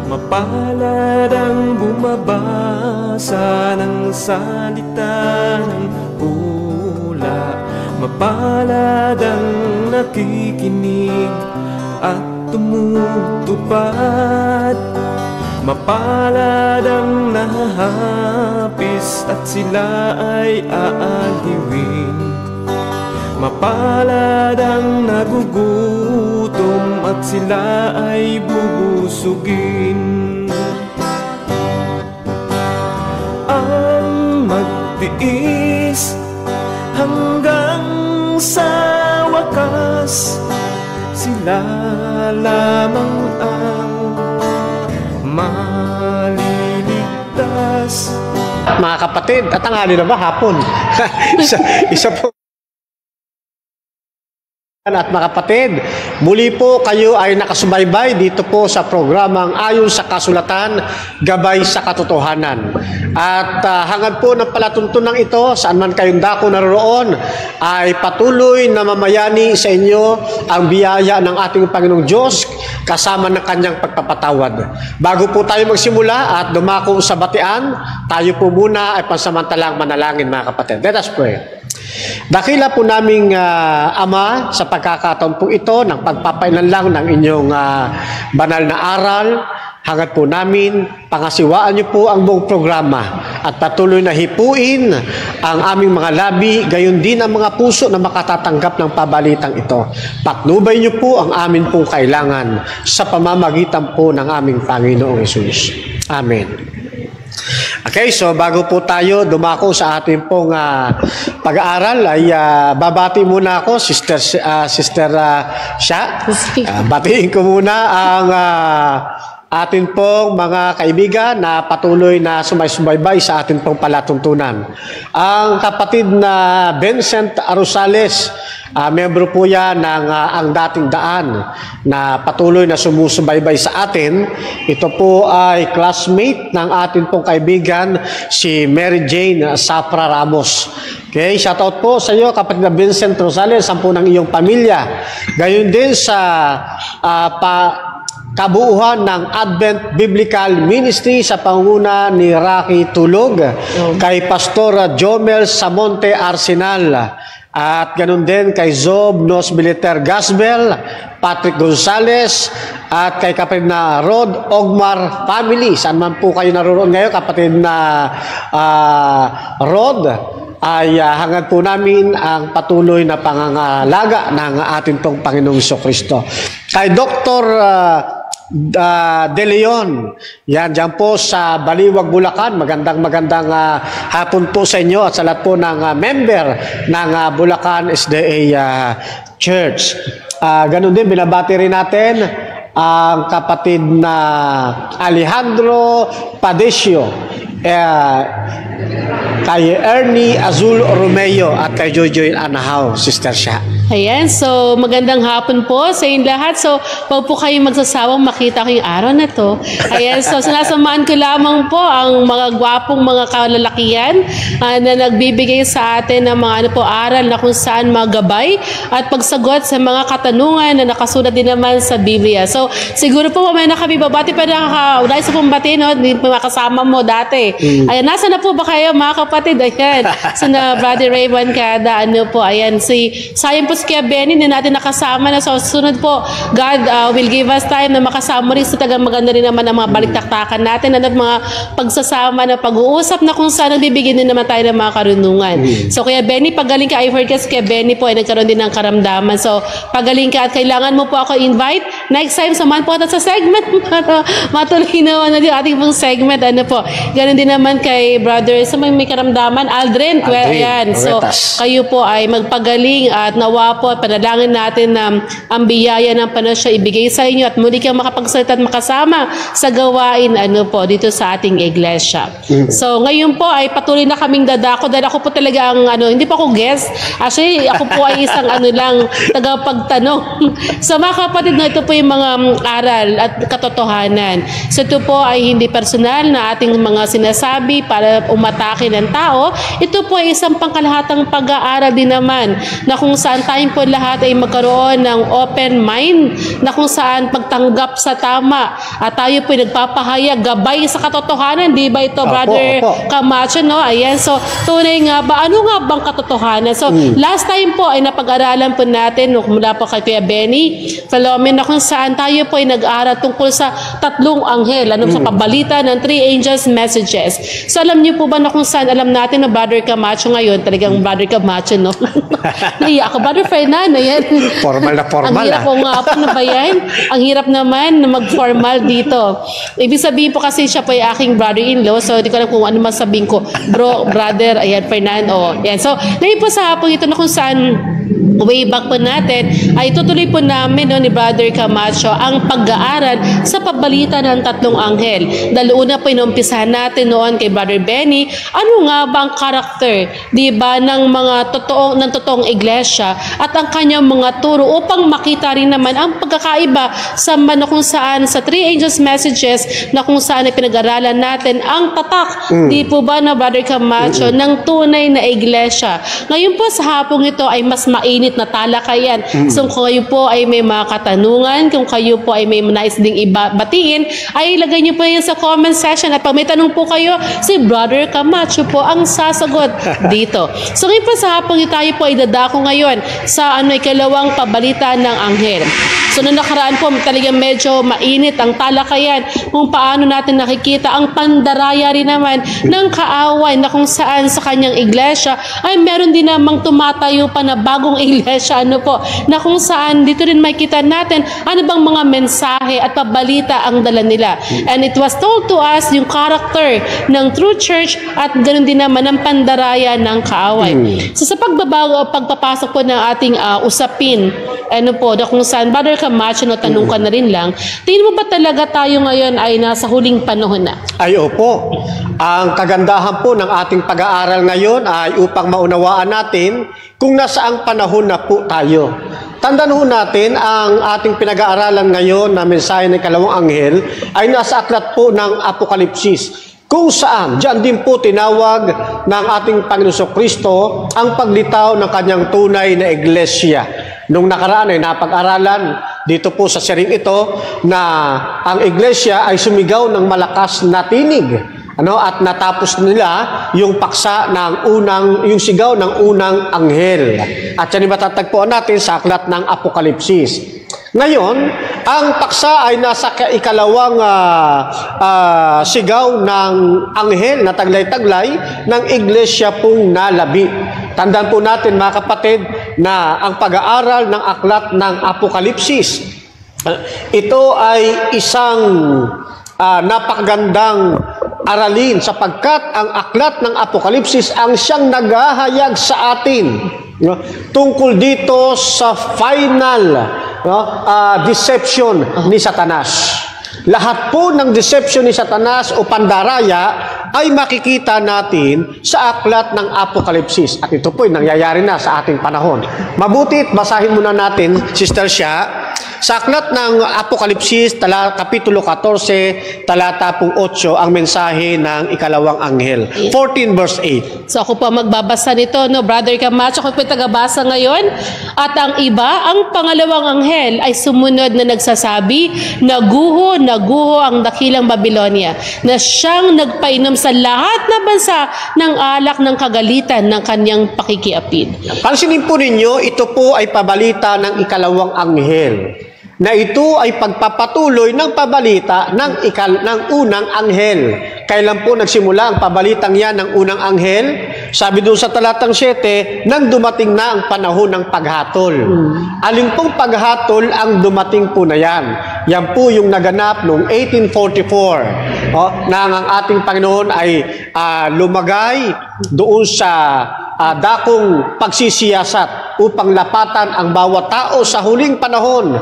Mapalad ang bumabasa ng salita ng pula. Mapalad ang nakikinig at tumutupad. Mapalad ang nahahapis at sila ay aaliwin. Mapalad ang nagugutom at sila ay bubusugin. Ang magtiis hanggang sa wakas, sila lamang ang maliligtas. Mga kapatid, at tanghali na ba? Hapon. isa po. At mga kapatid, muli po kayo ay nakasubaybay dito po sa programang Ayon sa Kasulatan, Gabay sa Katotohanan. At hangad po ng palatuntunan ito, saan man kayong dako naroon, ay patuloy na mamayani sa inyo ang biyaya ng ating Panginoong Diyos kasama ng kanyang pagpapatawad. Bago po tayo magsimula at dumako sa batian, tayo po muna ay pansamantalang manalangin mga kapatid. Let us pray. Dakila po naming Ama, sa pagkakataon po ito ng pagpapailanlang ng inyong banal na aral, hangad po namin pangasiwaan niyo po ang buong programa at patuloy na hipuin ang aming mga labi, gayon din ang mga puso na makatatanggap ng pabalitang ito. Patnubay niyo po ang amin pong kailangan sa pamamagitan po ng aming Panginoong Hesus. Amen. Okay, so bago po tayo dumako sa ating pong pag-aaral ay babati muna ako, Sister Sha. Batiin ko muna ang atin pong mga kaibigan na patuloy na sumaysubaybay sa atin pong palatuntunan. Ang kapatid na Vincent Arosales, membro po yan ng Ang Dating Daan na patuloy na sumusubaybay sa atin. Ito po ay classmate ng atin pong kaibigan si Mary Jane Safra Ramos. Okay, shoutout po sa iyo kapatid na Vincent Rosales, sampu ng iyong pamilya. Gayon din sa kabuuhan ng Advent Biblical Ministry sa pangunguna ni Rocky Tulog, kay Pastor Jomel Samonte Arsenal, at ganun din kay Zob Nos Militer Gasbel, Patrick Gonzales, at kay kapatid na Rod Ogmar family. Saan man po kayo naroon ngayon, kapatid na Rod, ay hangad po namin ang patuloy na pangangalaga ng ating pong Panginoong Jesucristo. Kay Dr. De Leon, yan dyan po sa Baliwag, Bulacan. Magandang hapon po sa inyo at sa lahat po ng member ng Bulacan SDA Church. Ganun din, binabati rin natin ang kapatid na Alejandro Padecio, kay Ernie Azul Romeo at kay Jojoy Anahaw, Sister Sha. Ayan, so magandang hapon po sa inyong lahat. So, pag po kayo magsasawang makita ko yung araw na to. Ayan, so sinasamaan ko lamang po ang mga gwapong mga kalalakihan na nagbibigay sa atin ng mga aral na kung saan magabay at pagsagot sa mga katanungan na nakasulat din naman sa Biblia. So, siguro po mamaya na kami babati pa nakakaulay sa pumbati, no? Hindi pa makasama mo dati. Ayan, nasa na po ba kayo mga kapatid? Ayan, sina Brother Rayman Kada, ayan, sayang po si Kuya Benny na natin nakasama na. So, sunod po, God will give us time na makasama rin sa tagang maganda rin naman ang mga baliktaktakan natin at mga pagsasama na pag-uusap na kung saan nagbibigyan din naman tayo ng mga karunungan. So, Kuya Benny, pagaling ka, I heard kasi Kuya Benny po ay nagkaroon din ng karamdaman. So, pagaling ka at kailangan mo po ako invite. Next time, samahan po natin sa segment. Matuloy naman na yung ating pong segment. Ganun din naman kay brother sa may karamdaman, Aldrin. Ayan. So, kayo po ay magpagaling at nawa po at panalangin natin na ang biyaya ng Panginoon ibigay sa inyo at muli kang makapagsalita at makasama sa gawain dito sa ating iglesia. So, ngayon po ay patuloy na kaming dadako dahil ako po talaga ang hindi pa ako guest. Actually, ako po ay isang tagapagtanong. So, mga kapatid, ito po yung mga aral at katotohanan. So ito po ay hindi personal na ating mga sinasabi para umatake ng tao. Ito po ay isang pangkalahatang pag-aaral din naman na kung saan tayong po lahat ay magkaroon ng open mind na kung saan pagtanggap sa tama at tayo po nagpapahayag gabay sa katotohanan. Di ba ito, Brother Camacho, no? Ayan, so tunay nga ba, ano nga bang katotohanan? So last time po ay napag-aralan po natin mula po kay Kuya Benny Philomen na kung saan tayo po ay nag-aaral tungkol sa tatlong anghel, sa pabalita ng three angels messages. So alam niyo po ba na kung saan alam natin na Brother Camacho ngayon, talagang Brother Camacho, no? Naiya ako, Brother Fernando, yan. Formal na formal. Ang hirap po nga po na ba yan? Ang hirap naman na mag-formal dito. Ibig sabihin po kasi siya po ay aking brother-in-law, so hindi ko alam kung ano masabihin ko. Brother, ayan, Fernando. Yan. So, ngayon po sa hapon ito na kung saan way back po natin ay tutuloy po namin ni Brother Camacho ang pag-aaral sa pabalita ng tatlong anghel. Dahil una po inumpisahan natin noon kay Brother Benny, ano nga ba ang karakter, di ba, ng totoong iglesia at ang kanyang mga turo upang makita rin naman ang pagkakaiba sa kung saan sa three angels messages na kung saan ay pinag-aralan natin ang tatak, di po ba na Brother Camacho, ng tunay na iglesia. Ngayon po sa hapong ito ay mas mainit na talakayan. So kung kayo po ay may mga katanungan, kung kayo po ay may nais ding batiin, ay ilagay niyo po yan sa comment section at pag may tanong po kayo, si Brother Camacho po ang sasagot dito. So ngayon po sa hapong tayo po ay dadako ngayon sa ikalawang pabalita ng anghel. So noong nakaraan po talagang medyo mainit ang talakayan kung paano natin nakikita ang pandaraya rin naman ng kaaway na kung saan sa kanyang iglesia ay meron din namang tumatayo pa na bagong iglesia na kung saan dito rin makikita natin ano bang mga mensahe at pabalita ang dala nila. And it was told to us yung character ng true church at ganoon din naman ang pandaraya ng kaaway. So sa pagpapasok po ng ating usapin, na kung saan Brother Camacho, tanong ka na rin lang, tingin mo ba talaga tayo ngayon ay nasa huling panahon na? Ay opo. Ang kagandahan po ng ating pag-aaral ngayon ay upang maunawaan natin kung nasaang panahon na po tayo. Tandaan ho natin ang ating pinag-aaralan ngayon na mensahe ng ikalawang anghel ay nasa aklat po ng Apokalipsis. Kung saan, diyan din po tinawag ng ating Panginoon Kristo ang paglitaw ng kanyang tunay na iglesia. Nung nakaraan ay napag-aralan dito po sa sharing ito na ang iglesia ay sumigaw ng malakas na tinig. At natapos nila yung paksa ng yung sigaw ng unang anghel. At yan matatagpuan natin sa aklat ng Apokalipsis. Ngayon, ang paksa ay nasa ikalawang sigaw ng anghel na taglay-taglay ng iglesia pong nalabi. Tandaan po natin mga kapatid na ang pag-aaral ng aklat ng Apokalipsis, ito ay isang napakagandang aralin sapagkat ang aklat ng Apokalipsis ang siyang naghahayag sa atin tungkol dito sa final deception ni Satanas. Lahat po ng deception ni Satanas o pandaraya ay makikita natin sa aklat ng Apokalipsis. At ito po ay nangyayari na sa ating panahon. Mabutit, basahin muna natin, Sister Shia, sa aklat ng Apokalipsis, Kapitulo 14, talata 8, ang mensahe ng ikalawang anghel. 14 verse 8. So ako po magbabasa nito, Brother Camacho, ako po tagabasa ngayon. At ang iba, ang pangalawang anghel ay sumunod na nagsasabi, naguho ang dakilang Babilonia, na siyang nagpainom sa lahat na bansa ng alak ng kagalitan ng kanyang pakikiapid. Pansinin po ninyo, ito po ay pabalita ng ikalawang anghel, na ito ay pagpapatuloy ng pabalita ng unang anghel. Kailan po nagsimula ang pabalitang yan ng unang anghel? Sabi doon sa talatang 7, nang dumating na ang panahon ng paghatol. Alin pong paghatol ang dumating po na yan? Yan po yung naganap noong 1844, na ang ating Panginoon ay lumagay doon sa dakong pagsisiyasat upang lapatan ang bawat tao sa huling panahon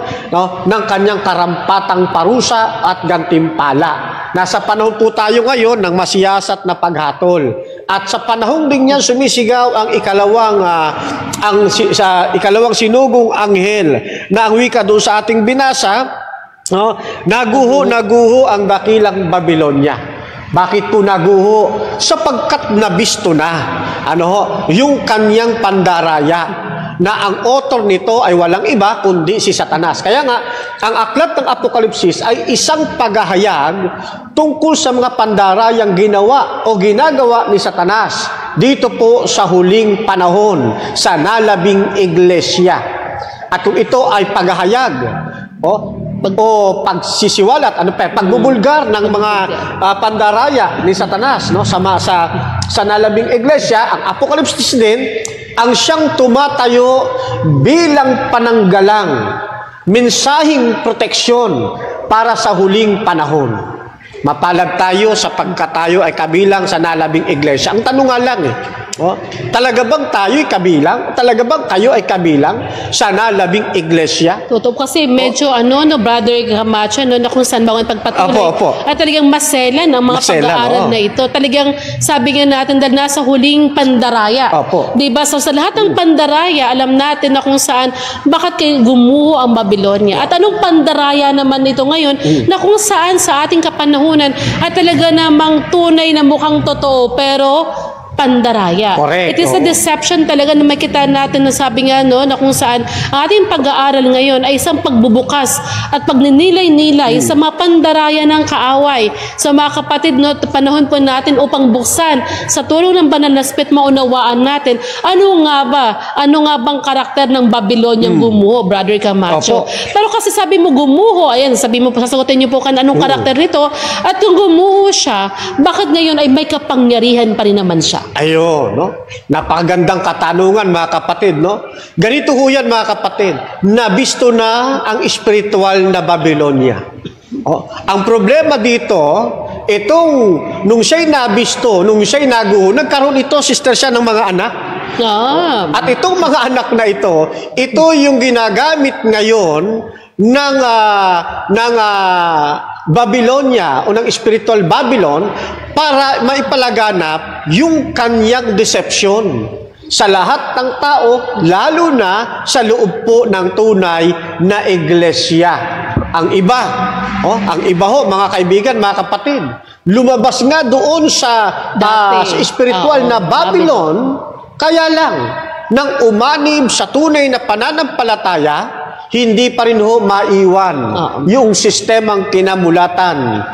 ng kanyang karampatang parusa at gantimpala. Nasa panahon po tayo ngayon ng masiyasat na paghatol. At sa panahon din niyan sumisigaw ang ikalawang sinugong anghel na ang wika doon sa ating binasa No? Naguho ang dakilang Babylonia. Bakit po naguho? Sapagkat nabisto na yung kanyang pandaraya, na ang author nito ay walang iba kundi si Satanas. Kaya nga, ang aklat ng Apokalipsis ay isang paghahayag tungkol sa mga pandarayang ginawa o ginagawa ni Satanas dito po sa huling panahon sa nalabing iglesia. At kung ito ay paghahayag o pagsisiwalat, pagbubulgar ng mga pandaraya ni Satanas, no, sa nalabing iglesia, ang Apokalipsis din ang siyang tumatayo bilang pananggalang, mensaheng proteksyon para sa huling panahon. Mapalad tayo sapagkat tayo ay kabilang sa nalabing iglesia. Ang tanong nga lang talaga bang tayo'y kabilang? Talaga bang kayo ay kabilang sa nalabing iglesia? Totoo kasi medyo Brother Camacho, na kung saan bawang pagpatuloy. At talagang maselan ang mga pag-aaral na ito. Talagang sabi nga natin dahil nasa huling pandaraya. Diba? So sa lahat ng pandaraya, alam natin na kung saan, bakit kayo gumuho ang Babylonia. At anong pandaraya naman ito ngayon, na kung saan sa ating kapanahunan at talaga namang tunay na mukhang totoo, pero pandaraya. Correct. It is a deception talaga na makita natin na sabi nga na kung saan ang ating pag-aaral ngayon ay isang pagbubukas at pagninilay-nilay sa mga pandaraya ng kaaway. So mga kapatid, panahon po natin upang buksan sa tulong ng banal na Espiritu, maunawaan natin ano nga bang karakter ng Babylonian gumuho, Brother Camacho. Pero kasi sabi mo gumuho, ayan, sabi mo, sasagutin niyo po anong karakter nito, at kung gumuho siya, bakit ngayon ay may kapangyarihan pa rin naman siya? Ayun, napakagandang katanungan, mga kapatid, Ganito ho yan, mga kapatid. Nabisto na ang espiritual na Babylonia. Ang problema dito, nung siya'y nabisto, nung siya'y naguho, nagkaroon ito, sister siya, ng mga anak. At itong mga anak na ito yung ginagamit ngayon ng Babylonia o ng spiritual Babylon para maipalaganap yung kanyang deception sa lahat ng tao, lalo na sa loob po ng tunay na iglesia. Ang iba mga kaibigan, mga kapatid, lumabas nga doon sa spiritual na Babylon, kaya lang, nang umanib sa tunay na pananampalataya, hindi pa rin maiwan yung sistemang kinamulatan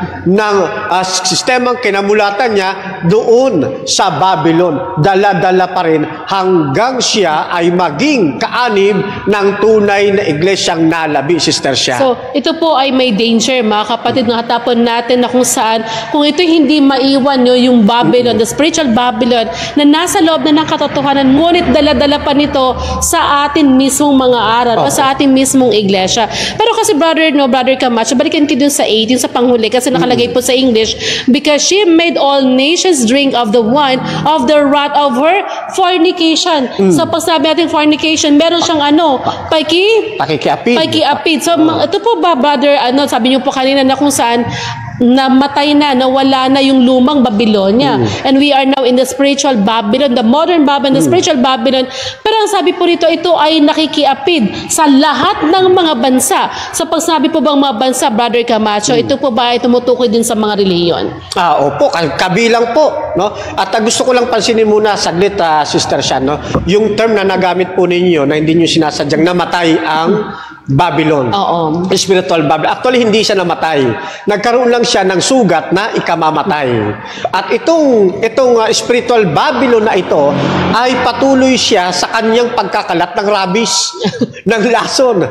niya doon sa Babylon. Dala-dala pa rin hanggang siya ay maging kaanib ng tunay na iglesyang nalabi, sister siya. So, ito po ay may danger, mga kapatid, ng hatapon natin na kung saan, kung ito hindi maiwan yung Babylon, the spiritual Babylon, na nasa loob na ng katotohanan, ngunit dala-dala pa nito sa atin mismong mga aral o sa ating mismong iglesia. Pero kasi Brother Camacho, balikan ko dun sa 18 sa panghuli kasi nakalagay po sa English, because she made all nations drink of the wine of the wrath of her fornication. So pag sabi natin fornication, meron siyang pakikiapid. So ito po ba, brother, sabi niyo po kanina na kung saan namatay na, nawala na yung lumang Babylonia. And we are now in the spiritual Babylon, the modern Babylon, the spiritual Babylon. Pero ang sabi po rito, ito ay nakikiapid sa lahat ng mga bansa. So pag sabi po bang mga bansa, Brother Camacho, ito po ba ay tumutukoy din sa mga reliyon? Opo, kabilang po. At gusto ko lang pansinin muna saglit, Sister Shan, yung term na nagamit po ninyo na hindi nyo sinasadyang namatay ang Babylon. Spiritual Babylon. Actually, hindi siya namatay. Nagkaroon lang siya ng sugat na ikamamatay. At itong spiritual Babylon na ito ay patuloy siya sa kanyang pagkakalat ng rabies, ng lason.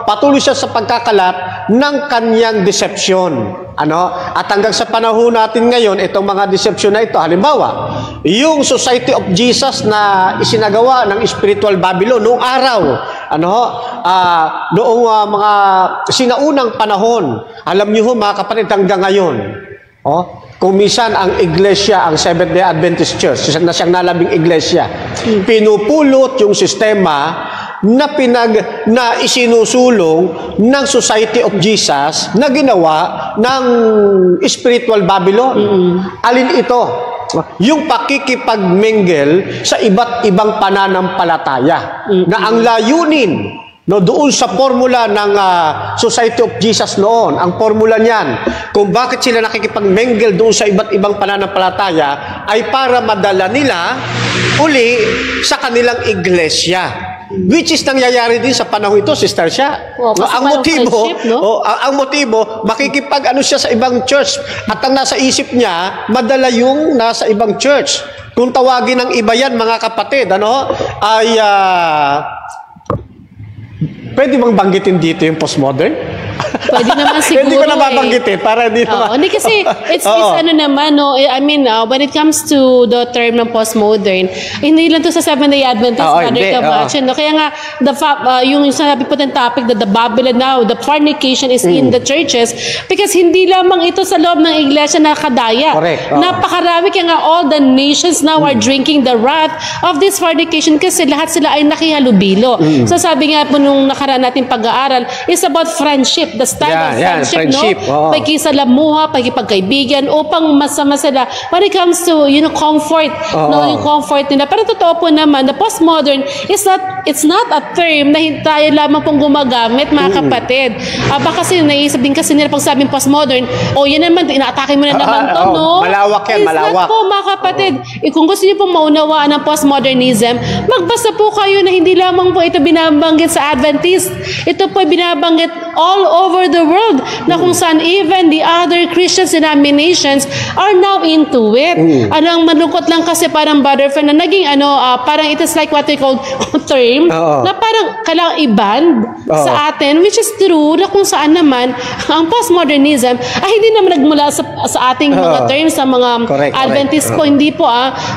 Patuloy siya sa pagkakalat ng kanyang deception. At hanggang sa panahon natin ngayon, itong mga deception na ito, halimbawa, yung Society of Jesus na isinagawa ng spiritual Babylon noong araw, noong mga sinaunang panahon, alam niyo mga kapatid, hanggang ngayon, kung minsan ang iglesia, ang Seventh-day Adventist Church, na siyang nalabing iglesia, pinupulot yung sistema na isinusulong ng Society of Jesus na ginawa ng spiritual Babylon. Alin ito? Yung pakikipagmingle sa iba't ibang pananampalataya na ang layunin No, doon sa formula ng Society of Jesus noon, ang formula niyan, kung bakit sila nakikipag-mingle doon sa iba't ibang pananampalataya, ay para madala nila uli sa kanilang iglesia. Which is nangyayari din sa panahon ito, Sister Sha. Ang motibo, ang motibo, makikipag-ano siya sa ibang church at ang nasa isip niya, madala yung nasa ibang church. Kung tawagin ng iba yan, mga kapatid, ay pwede bang banggitin dito yung postmodern? Pwede naman siguro. Hindi ko na babanggitin para hindi naman. Hindi kasi it's ano naman, no, I mean, when it comes to the term ng postmodern, hindi lang to sa Seventh-day Adventist, Brother Camacho, no? Kaya nga, yung sabi po ng topic that the Babylon now, the fornication is in the churches, because hindi lamang ito sa loob ng iglesia na kadaya. Correct. Napakarami, kaya nga all the nations now are drinking the wrath of this fornication kasi lahat sila ay nakihalubilo. So sabi nga po nung nakaraan natin pag-aaral, is about friendship, the style of friendship, no? Pakisalamuha, pakipagkaibigan, upang masama sila when it comes to, comfort, no, yung comfort nila. Pero totoo po naman, the postmodern it's not a term na tayo lamang pong gumagamit, mga kapatid. Baka kasi naisip din kasi nila pag sabing postmodern, yan naman, inaatake mo na naman to, no? Malawak yan, malawak. Po, mga kapatid, kung gusto niyo pong maunawaan ang postmodernism, magbasa po kayo na hindi lamang po ito binabanggit sa Adventist. Ito po binabanggit all over the world, na kung saan even the other Christian denominations are now into it. Ang malungkot lang kasi parang, Brother Fern, na naging parang it is like what we call term, na parang kailangang i-band sa atin, which is true, na kung saan naman ang postmodernism ay hindi naman nagmula sa ating mga terms, sa mga Adventist po, hindi po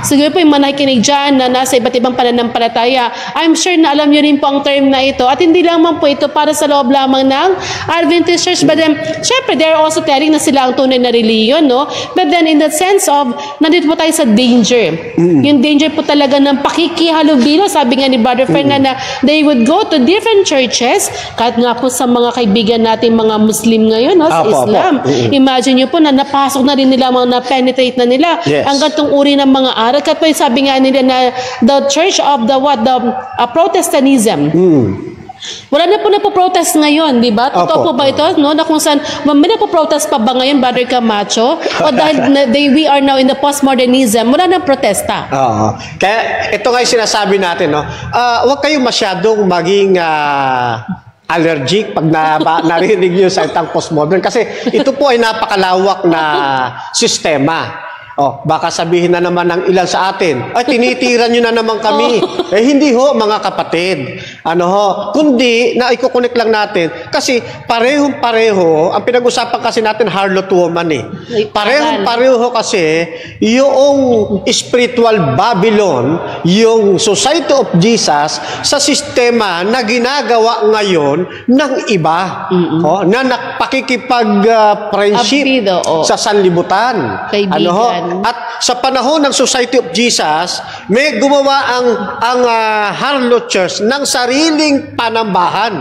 siguro po yung manakinig dyan na nasa iba't ibang pananampalataya, I'm sure na alam nyo rin po ang term na ito, at hindi lamang po ito para sa loob lamang ng Adventist Church, but then, syempre, they're also telling na sila ang tunay na reliyon, no? But then, in the sense of, nandito po tayo sa danger. Yung danger po talaga ng pakikihalubilo, sabi nga ni Brother Fernand, na they would go to different churches, kahit nga po sa mga kaibigan natin, mga Muslim ngayon, no? Sa Islam. Imagine nyo po na napasok na rin nila, na-penetrate na nila, ang gantong uri ng mga aral. Kahit po sabi nga nila na the church of the Protestantism, wala na po napoprotest ngayon, di ba? Totoo po ba ito? No? Na kung saan, may napoprotest pa ba ngayon, Brother Camacho? O dahil we are now in the postmodernism, wala na protesta. Kaya ito nga yung sinasabi natin, no? Huwag kayong masyadong maging allergic pag narinig nyo sa itang postmodern. Kasi ito po ay napakalawak na sistema. Baka sabihin na naman ng ilan sa atin, ay tinitira nyo na naman kami. Hindi ho, mga kapatid. Kundi, na i-connect lang natin. Kasi parehong-pareho, ang pinag-usapan kasi natin, harlot woman Parehong-pareho kasi, yung spiritual Babylon, yung Society of Jesus, sa sistema na ginagawa ngayon ng iba. Na pakikipag-friendship sa sanlibutan. Kaibigan. At sa panahon ng Society of Jesus, may gumawa ang Harlot Church ng sariling panambahan.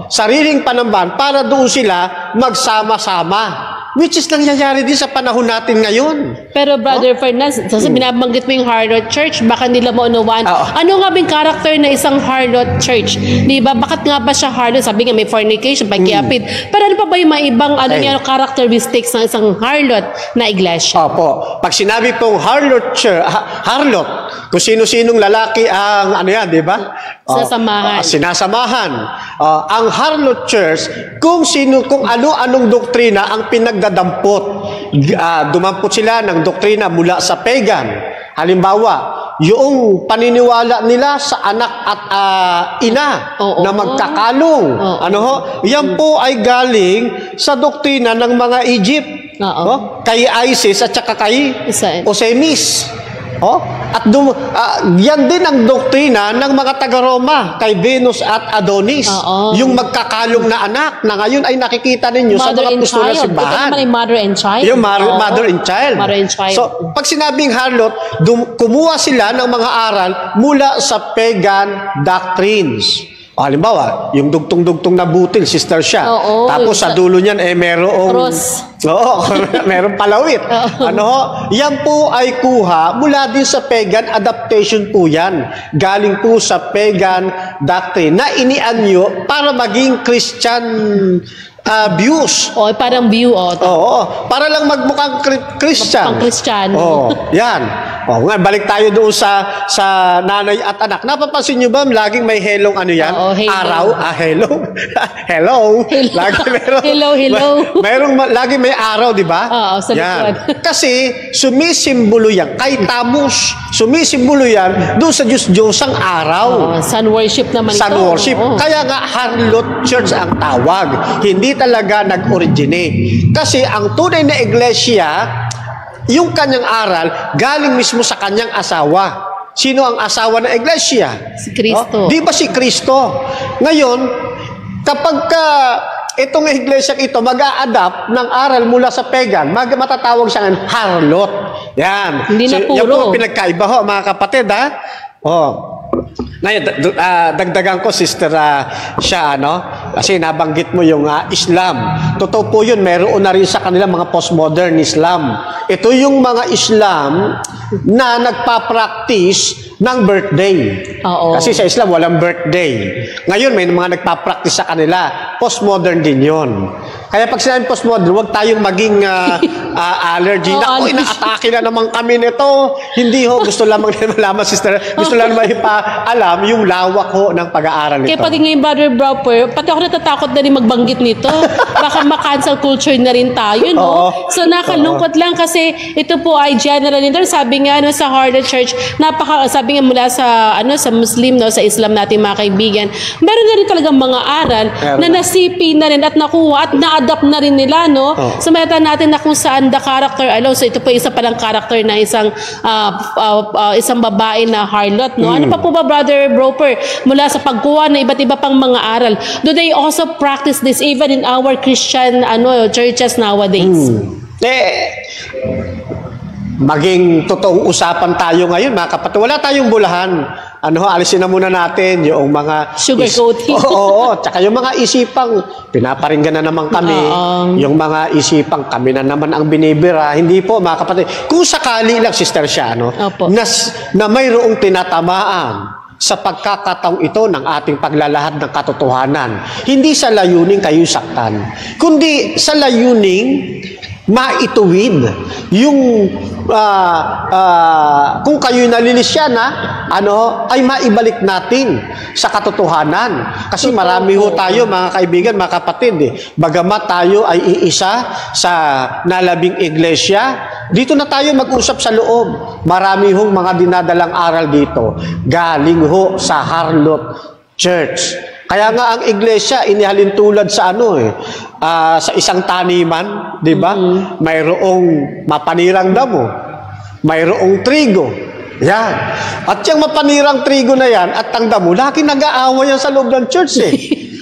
Sariling panambahan para doon sila magsama-sama. Which is nangyayari din sa panahon natin ngayon. Pero Brother Fernand, kasi binabanggit mo yung Harlot Church, baka nila maunawaan. Ano nga bang character na isang Harlot Church? Di ba? Bakit nga ba siya Harlot? Sabi nga may fornication, pagkiapid. Pero ano pa ba yung mga ibang characteristics ng isang Harlot na iglesia? Pag sinabi pong Harlot Church, Harlot, kung sino-sinong lalaki ang di ba? Sinasamahan. Ang Harlot Church, kung ano-anong doktrina ang pinagdadampot. Dumampot sila ng doktrina mula sa pagan. Halimbawa, yung paniniwala nila sa anak at ina na magkakalong. Yan po ay galing sa doktrina ng mga Egypt. Kay Isis at saka kay Osiris. At yan din ang doktrina ng mga taga-Roma kay Venus at Adonis. Yung magkakalong na anak na ngayon ay nakikita ninyo sa mga pistola simbahan. Ito naman ay mother and child. Yung mother and child. So, pag sinabing harlot, kumuha sila ng mga aral mula sa pagan doctrines. Halimbawa, yung dugtong-dugtong na butil, sister siya. Oo, Tapos sa dulo niyan, merong... Cross. Oo, merong palawit. Ano ho? Yan po ay kuha mula din sa pagan adaptation po yan. Galing po sa pagan doctrine na inianyo para maging Christian views. O, parang view, Oo, para lang magmukhang Christian. Pang-Kristiyano. Oo, yan. Nga, balik tayo doon sa nanay at anak. Napapansin nyo ba, laging may helong ano yan? Oo, hello. Araw? Hello? Hello? Lagi meron, Hello. lagi may araw, di ba? Oo, sa likod. Kasi, sumisimbolo yan. Kay Tamus, sumisimbolo yan doon sa Diyos-Diyosang araw. Sun worship naman ito. Sun worship. Oo. Kaya nga, Harlot Church ang tawag. Hindi talaga nag-originate. Kasi ang tunay na iglesia, yung kanyang aral, galing mismo sa kanyang asawa. Sino ang asawa ng iglesia? Si Kristo. Di ba si Kristo? Ngayon, kapag itong iglesia ito mag-a-adapt ng aral mula sa pagan, matatawag siya ng harlot. Yan. Hindi na puro. Yan po pinagkaiba ho, mga kapatid, ha? Ngayon, dagdagan ko, sister, siya, kasi nabanggit mo yung Islam. Totoo po yun, meron na rin sa kanila mga postmodern Islam. Ito yung mga Islam na nagpa-practice ng birthday. Oo. Kasi sa Islam, walang birthday. Ngayon, may mga nagpa-practice sa kanila. Postmodern din yun. Kaya pag sinabi postmodern, huwag tayong maging allergy. Naku, inaatake na naman kami nito. Hindi ho, gusto lamang malaman, sister. Gusto lang maipa-alam yung lawak ho ng pag-aaral nito. Kaya pati ngayon, Brother Browper, pati ako natatakot na rin magbanggit nito. Baka ma-cancel culture na rin tayo, no? Oo. So, nakalungkot lang kasi ito po ay general in terms. Sabi nga, sa Harlot Church, sabi nga mula sa, sa Muslim, sa Islam natin, mga kaibigan, meron na rin talagang mga aral na nasipi na rin at nakuha at na-adapt na rin nila, no? So, mayroon natin na kung saan the character alone. So, ito po isa palang character na isang babae na harlot, no? Ano pa po ba, Brother Broper, mula sa pagkuha ng iba't iba pang mga aral? Do they also practice this even in our Christian churches nowadays? Maging totoong usapan tayo ngayon, mga kapatid. Wala tayong bulahan. Alisin na muna natin yung mga... Sugarcoating. Oo, tsaka yung mga isipang pinaparinggan na naman kami. Yung mga isipang kami na naman ang binibira. Hindi po, mga kapatid. Kung sakali lang, sister siya, na mayroong tinatamaan sa pagkakataong ito ng ating paglalahad ng katotohanan. Hindi sa layuning kayo saktan, kundi sa layuning maituwid yung kung kayo nalilisyana, ay maibalik natin sa katotohanan. Kasi marami ho tayo, mga kaibigan, mga kapatid, bagamat tayo ay iisa sa nalabing iglesia, dito na tayo mag-usap sa loob. Marami hong mga dinadalang aral dito. Galing ho sa Harlot Church. Kaya nga ang iglesia inihalin tulad sa sa isang taniman, di ba? Mayroong mapanirang damo, mayroong trigo. Yan. At yung mapanirang trigo na yan at ang damo, lagi nag-aaway yan sa loob ng church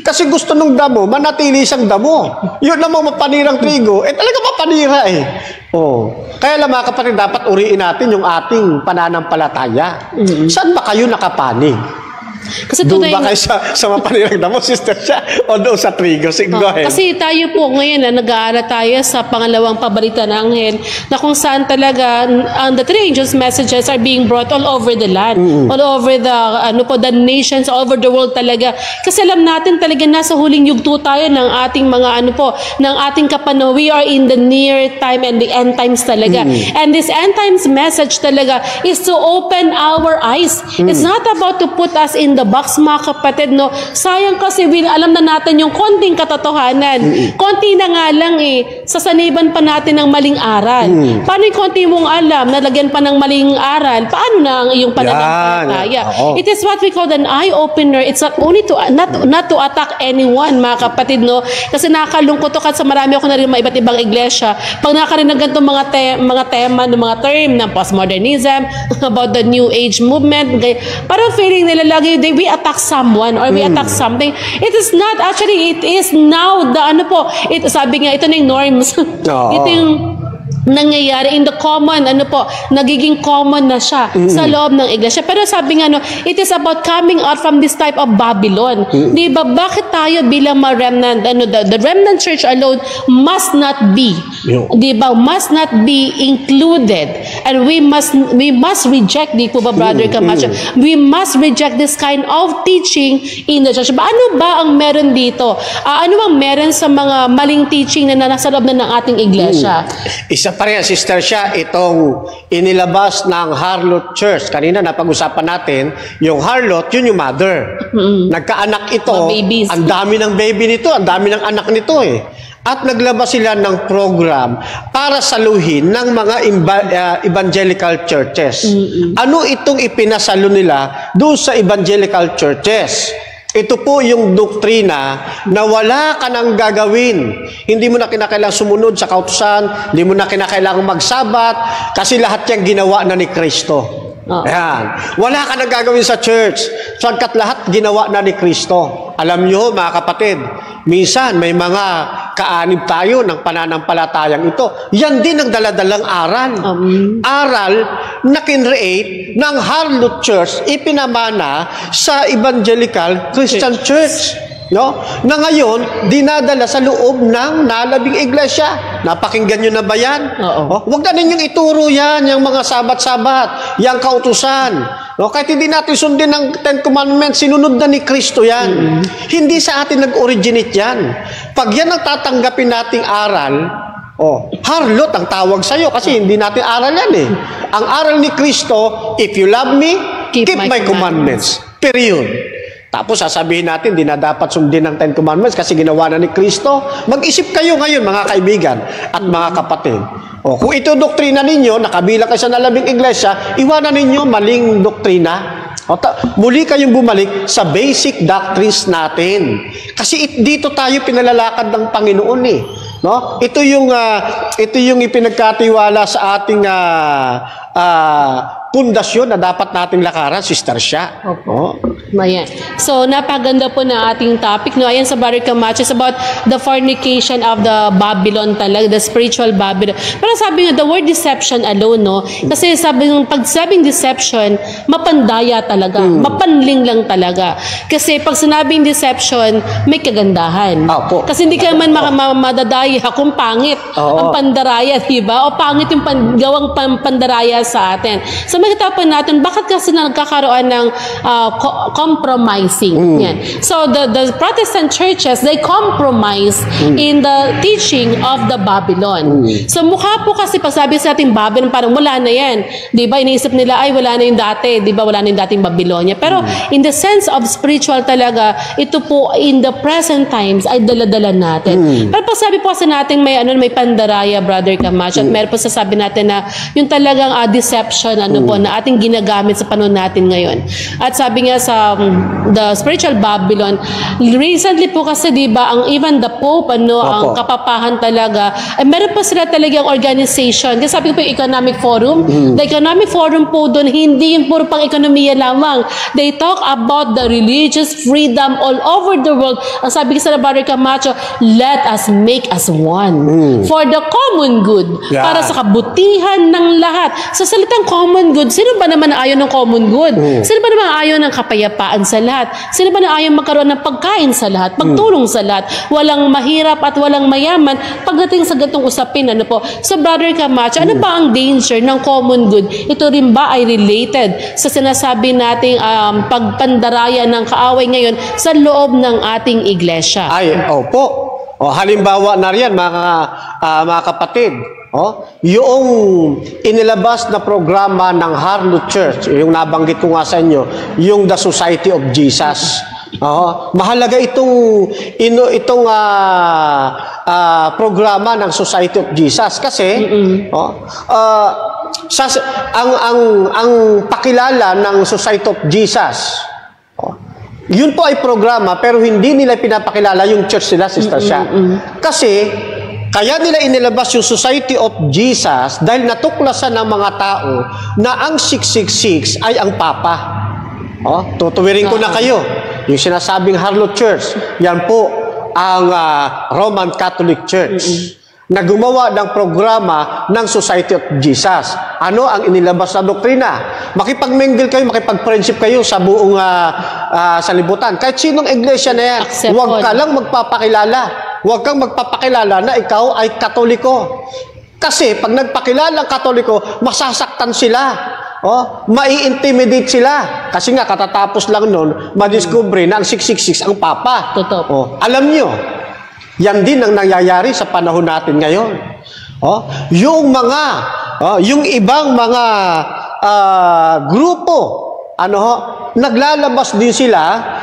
Kasi gusto nung damo, manatili siyang damo. Yun namang mapanirang trigo, talaga mapanira Kaya lang, mga kapatid, dapat uriin natin yung ating pananampalataya. Saan ba kayo nakapanig? Kasi doon ba kayo sa mapanirang damo, sister siya? O doon sa trigo? Go ahead. Kasi tayo po ngayon, nag-aaral tayo sa pangalawang pabalita ng anghel na kung saan talaga the three angels' messages are being brought all over the land, all over the nations, all over the world talaga. Kasi alam natin talaga nasa huling yugto tayo ng ating mga ng ating kapanahon. We are in the near time and the end times talaga. And this end times message talaga is to open our eyes. It's not about to put us in the box, mga kapatid, sayang kasi alam na natin yung konting katotohanan. Konti na nga lang sasaniban pa natin ng maling aral. Paano yung konti mong alam, nalagyan pa ng maling aral, paano na ang iyong pananampalataya? It is what we call an eye-opener. It's not only to not to attack anyone, mga kapatid, kasi nakakalungkot kasi marami ako na rin mga iba't ibang iglesia. Pag nakarinig ng mga tema, ng mga term ng postmodernism, about the new age movement, parang feeling nila lagi we attack someone or we attack something. It is not, actually, it is now sabi nga, ito na yung norms. Ito yung nangyayari in the common, nagiging common na siya sa loob ng iglesia. Pero sabi nga, it is about coming out from this type of Babylon. Di ba? Bakit tayo bilang mga remnant, the remnant church alone must not be, di ba? Must not be included. And we must reject, di po ba, Brother Camacho? We must reject this kind of teaching in the church. Ano ba ang meron dito? Ano ang meron sa mga maling teaching na nasa loob na ng ating iglesia? Isa pa rin, Sister Sha, itong inilabas ng Harlot Church. Kanina napag-usapan natin, yung Harlot, yun yung mother. Nagkaanak ito, ang dami ng baby nito, ang dami ng anak nito eh. At naglabas sila ng program para saluhin ng mga evangelical churches. Ano itong ipinasalo nila doon sa evangelical churches? Ito po yung doktrina na wala ka nang gagawin. Hindi mo na kinakailangang sumunod sa kautusan, hindi mo na kinakailangang magsabat, kasi lahat yan ginawa na ni Kristo. Ayan. Wala ka nang gagawin sa church, sapagkat lahat ginawa na ni Kristo. Alam nyo, mga kapatid, minsan may mga kaanib tayo ng pananampalatayang ito. Yan din ang daladalang aral. Aral na kinreate ng Harlot Church, ipinamana sa Evangelical Christian Church. No? Na ngayon, dinadala sa loob ng nalabing iglesia. Napakinggan nyo na ba yan? Huwag na ninyong ituro yan, yung mga sabat-sabat, yung kautusan. No? Kahit hindi natin sundin ng Ten Commandments, sinunod na ni Kristo yan. Hindi sa atin nag-originate yan. Pag yan ang tatanggapin nating aral, Harlot ang tawag sa'yo kasi hindi natin aral yan eh. Ang aral ni Kristo, if you love me, keep my commandments. Period. Tapos sasabihin natin, di na dapat sundin ng Ten Commandments kasi ginawa na ni Kristo. Mag-isip kayo ngayon, mga kaibigan at mga kapatid. Kung ito doktrina ninyo, nakabilang kayo sa nalabing iglesia, iwanan ninyo maling doktrina. Muli kayong bumalik sa basic doctrines natin. Kasi dito tayo pinalalakad ng Panginoon eh. No? Ito yung ipinagkatiwala sa ating pundasyon na dapat nating lakaran, Sister Sha. Ayan. So, napaganda po na ating topic. No? Ayan sa Brother Camacho, it's about the fornication of the Babylon talaga, the spiritual Babylon. Pero sabi nga, the word deception alone, no? Kasi pag sabing deception, mapandaya talaga. Mapanling lang talaga. Kasi pag sinabing deception, may kagandahan. Kasi hindi ka naman madadaya kung pangit ang pandaraya, diba? O pangit yung gawang pandaraya sa atin. So, magkita pa natin, bakit kasi nagkakaroon ng compromising? Yan. So, the Protestant churches, they compromise in the teaching of the Babylon. So, mukha po kasi pag sabi sa ating Babylon, parang wala na yan. Diba? Iniisip nila, ay wala na yung dati. Diba? Wala na yung dating Babylonia. Pero, in the sense of spiritual talaga, ito po, in the present times, ay daladala natin. Pero pag sabi po kasi natin, may pandaraya, Brother Camacho, at meron po sasabi natin na yung talagang deception, na ating ginagamit sa panahon natin ngayon. At sabi nga sa the spiritual Babylon, recently po kasi, di ba, even the Pope, ang kapapahan talaga, meron pa sila talagang organization. Kasi sabi ko po yung Economic Forum, the Economic Forum po doon, hindi yung puro pang ekonomiya lamang. They talk about the religious freedom all over the world. Ang sabi ko sa Brother Camacho, let us make us one. For the common good. Para sa kabutihan ng lahat. Sa salitang common good, sino ba naman ayaw ng common good? Sino ba naman ayaw ng kapayapaan sa lahat? Sino ba na ayaw magkaroon ng pagkain sa lahat? Pagtulong sa lahat? Walang mahirap at walang mayaman pagdating sa ganitong usapin. So, Brother Camacho, ano ba ang danger ng common good? Ito rin ba ay related sa sinasabi nating pagpandaraya ng kaaway ngayon sa loob ng ating iglesia? Opo. Halimbawa na riyan, mga kapatid. Yung inilabas na programa ng Harlot Church, yung nabanggit ko nga sa inyo, yung The Society of Jesus. Mahalaga itong programa ng Society of Jesus kasi ang pakilala ng Society of Jesus, yun po ay programa pero hindi nila pinapakilala yung church nila, Sister Sha. Kasi kaya nila inilabas yung Society of Jesus dahil natuklasan ng mga tao na ang 666 ay ang Papa. Tutuwirin ko na kayo. Yung sinasabing Harlot Church, yan po ang Roman Catholic Church. na gumawa ng programa ng Society of Jesus. Ano ang inilabas na doktrina? Makipag-mingle kayo, makipag-friendship kayo sa buong salibutan. Kahit sinong iglesia na yan, huwag ka lang magpapakilala. Huwag kang magpapakilala na ikaw ay Katoliko. Kasi pag nagpakilala ang Katoliko, masasaktan sila. Mai-intimidate sila. Kasi nga, katatapos lang nun, madiscover na ang 666 ang Papa. Totoo. Alam nyo, yan din ang nangyayari sa panahon natin ngayon. Yung ibang mga grupo, naglalabas din sila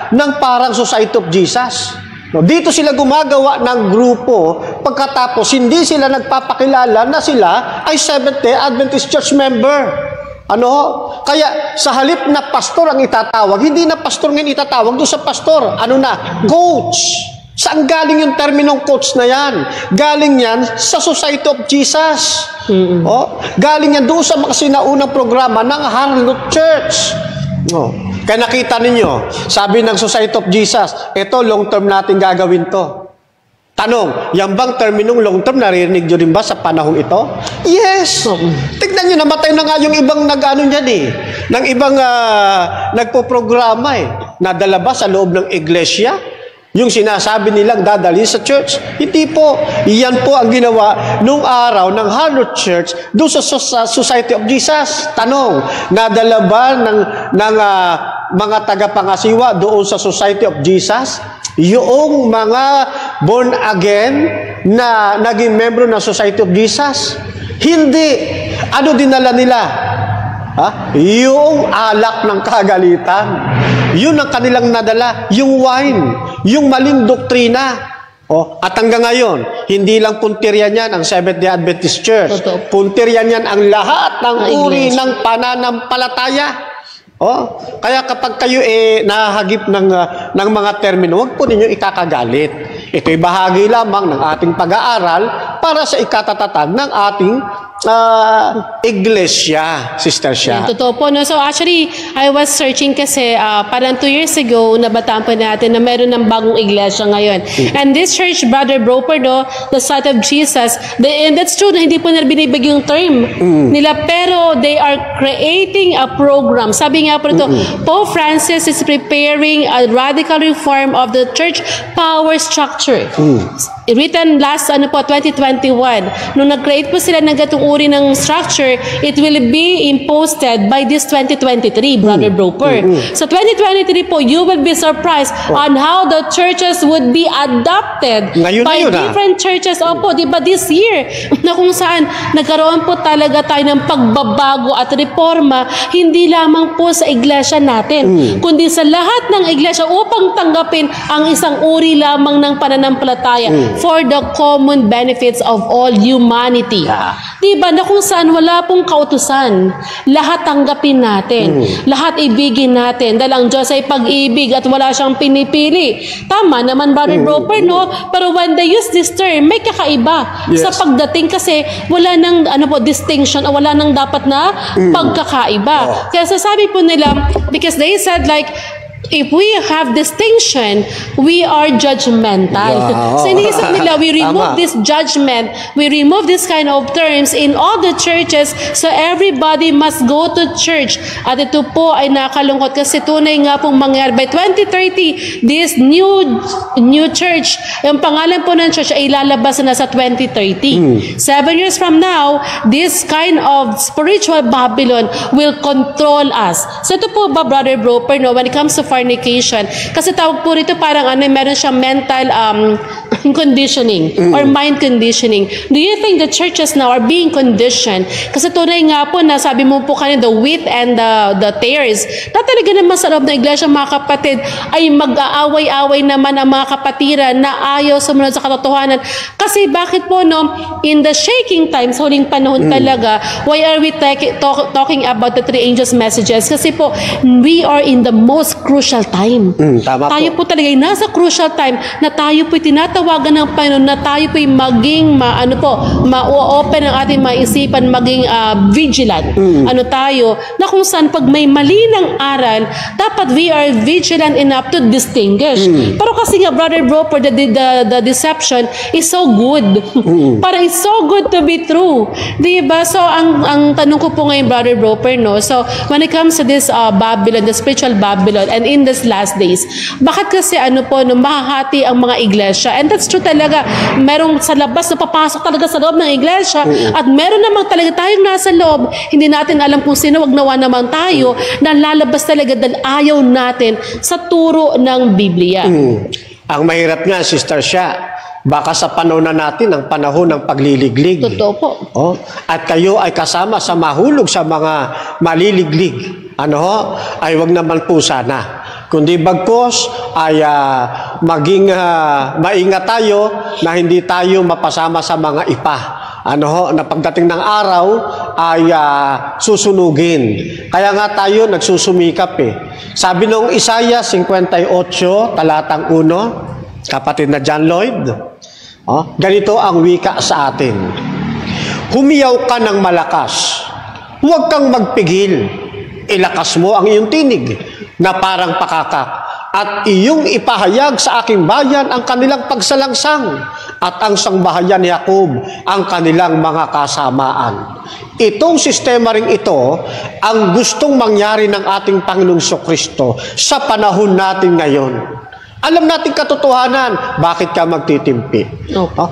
ng parang Society of Jesus. Dito sila gumagawa ng grupo, pagkatapos hindi sila nagpapakilala na sila ay Seventh-day Adventist Church member. Kaya sa halip na pastor ang itatawag, hindi na pastor ngayon itatawag, doon sa pastor, coach. Saan galing yung terminong coach na yan? Galing yan sa Society of Jesus. Galing yan doon sa mga sinaunang programa ng Harlot Church. Kaya nakita ninyo, sabi ng Society of Jesus, ito long term natin gagawin to. Tanong, yan bang terminong long term narinig nyo rin ba sa panahong ito? Yes! Tignan nyo, namatay na nga yung ibang nag-ano dyan ng ibang nagpo-programa nadala ba sa loob ng iglesia? Yung sinasabi nilang dadalhin sa church. Hindi po. Iyan po ang ginawa nung araw ng Harlot Church doon sa Society of Jesus. Tanong, nadala ba ng mga tagapangasiwa doon sa Society of Jesus? Yung mga born again na naging membro ng Society of Jesus? Hindi. Ano dinala nila? Yung alak ng kagalitan. Yun ang kanilang nadala. Yung wine. Yung maling doktrina. At hanggang ngayon, hindi lang puntiryan yan ang Seventh-day Adventist Church. Puntiryan yan ang lahat ng uri ng pananampalataya. Kaya kapag kayo nahagip ng mga termino, huwag po ninyo ikakagalit. Ito'y bahagi lamang ng ating pag-aaral para sa ikatatatag ng ating iglesia, Sister Shah. Totoo po, no? So actually, I was searching kasi parang 2 years ago, nabataan po natin na meron ng bagong iglesia ngayon. And this church, Brother Broper, no, the Society of Jesus, and that's true na hindi po nila binibig yung term nila, pero they are creating a program. Sabi nga po ito, Pope Francis is preparing a radical reform of the church power structure. Written last 2021, nung nag-create po sila ng gatong uri ng structure, it will be imposed by this 2023, Brother Broper. So 2023 po, you will be surprised on how the churches would be adopted by different churches. Opo, di ba this year, na kung saan nagkaroon po talaga tayo ng pagbabago at reforma, hindi lamang po sa iglesia natin, kundi sa lahat ng iglesia upang tanggapin ang isang uri lamang ng pananampalataya for the common benefits of all humanity. Diba na kung saan wala pong kautusan, lahat tanggapin natin, lahat ibigin natin, dahil ang Diyos ay pag-ibig at wala siyang pinipili. Tama naman, Brother Broper, no? Pero when they use this term, may kakaiba sa pagdating kasi wala nang distinction o wala nang dapat na pagkakaiba. Kaya sasabi po nila, because they said like, if we have distinction, we are judgmental. So iniisip nila, we remove this judgment, we remove this kind of terms in all the churches, so everybody must go to church. At ito po ay nakalungkot kasi tunay nga pong mangyari. By 2030, this new church, yung pangalan po ng church ay ilalabas na sa 2030. 7 years from now, this kind of spiritual Babylon will control us. So ito po ba, Brother Broper, no, when it comes to fornication, kasi tawag po rito parang meron siyang mental conditioning or mind conditioning. Do you think the churches now are being conditioned? Kasi tunay nga po na sabi mo po kanina, the wheat and the tares, na talaga naman sa loob ng iglesia, mga kapatid, ay mag-aaway-away naman ang mga kapatiran na ayaw sumunod sa katotohanan. Kasi bakit po, no, in the shaking times, huling panahon talaga, why are we talking about the three angels' messages? Kasi po, we are in the most crucial crucial time. Tama Tayo po talaga ay nasa crucial time na tayo po tinatawagan ng Panginoon na tayo po maging ma-open ang ating maisipan, maging vigilant. Ano tayo, na kung saan pag may mali ng aral, dapat we are vigilant enough to distinguish. Pero kasi nga, Brother Bro, for the deception is so good. Parang it's so good to be true. Diba? So, ang tanong ko po ngayon, Brother Broper, no? So, when it comes to this Babylon, the spiritual Babylon, and in this last days, bakit kasi mahahati ang mga iglesia? And that's true talaga. Merong sa labas na papasok talaga sa loob ng iglesia, at meron namang talaga tayong nasa loob, hindi natin alam kung sino, wag nawa naman tayo, na lalabas talaga dahil ayaw natin sa turo ng Biblia. Ang mahirap nga, Sister Sha, baka sa panahon na natin, ang panahon ng pagliliglig. Totoo po. At kayo ay kasama sa mahulog sa mga maliliglig. Ay wag naman po sana. Kundi bagkos ay maging maingat tayo na hindi tayo mapasama sa mga ipa. Na pagdating ng araw ay susunugin. Kaya nga tayo nagsusumikap Sabi noong Isaiah 58, talatang 1, kapatid na John Lloyd, ganito ang wika sa atin. Humiyaw ka ng malakas, huwag kang magpigil, ilakas mo ang iyong tinig na parang pakakak, at iyong ipahayag sa aking bayan ang kanilang pagsalangsang, at ang sangbahayan ni Jacob ang kanilang mga kasamaan. Itong sistema ring ito ang gustong mangyari ng ating Panginoong Kristo sa panahon natin ngayon. Alam natin katotohanan, bakit ka magtitimpi?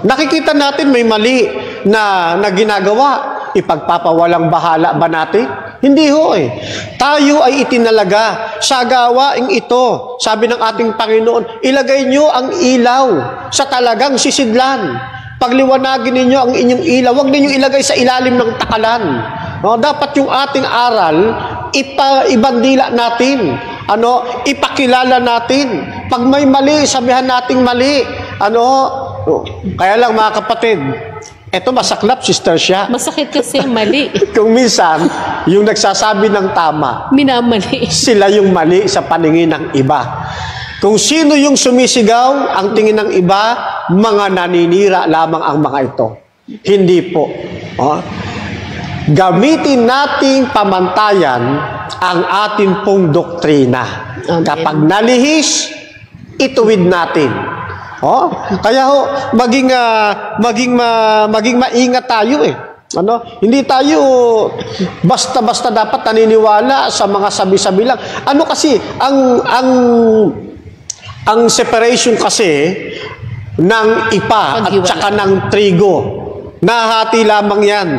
Nakikita natin may mali na ginagawa. Ipagpapawalang bahala ba natin? Hindi ho Tayo ay itinalaga sa gawaing ito. Sabi ng ating Panginoon, ilagay nyo ang ilaw sa talagang sisidlan. Pagliwanagin ninyo ang inyong ilaw. Huwag ninyo ilagay sa ilalim ng takalan. Dapat yung ating aral, ibandila natin. Ipakilala natin. Pag may mali, sabihan nating mali. Kaya lang mga kapatid, eto masaklap, Sister Sha. Masakit kasi mali. Kung minsan, yung nagsasabi ng tama, minamali. Sila yung mali sa paningin ng iba. Kung sino yung sumisigaw, ang tingin ng iba, mga naninira lamang ang mga ito. Hindi po. Gamitin nating pamantayan ang ating pong doktrina. Kapag nalihis, ituwid natin. Kaya maging maingat tayo hindi tayo basta-basta dapat naniniwala sa mga sabi-sabi lang. Kasi ang separation kasi ng ipa at saka ng trigo, nahati lamang yan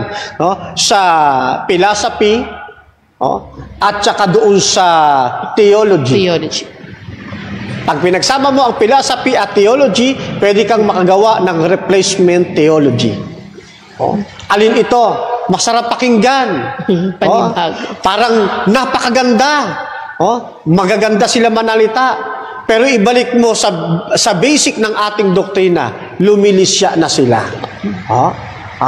sa philosophy at saka doon sa theology. Pag pinagsama mo ang philosophy at theology, pwede kang makagawa ng replacement theology. Alin ito? Masarap pakinggan. Parang napakaganda. Magaganda sila manalita. Pero ibalik mo sa basic ng ating doktrina, lumilisya na sila.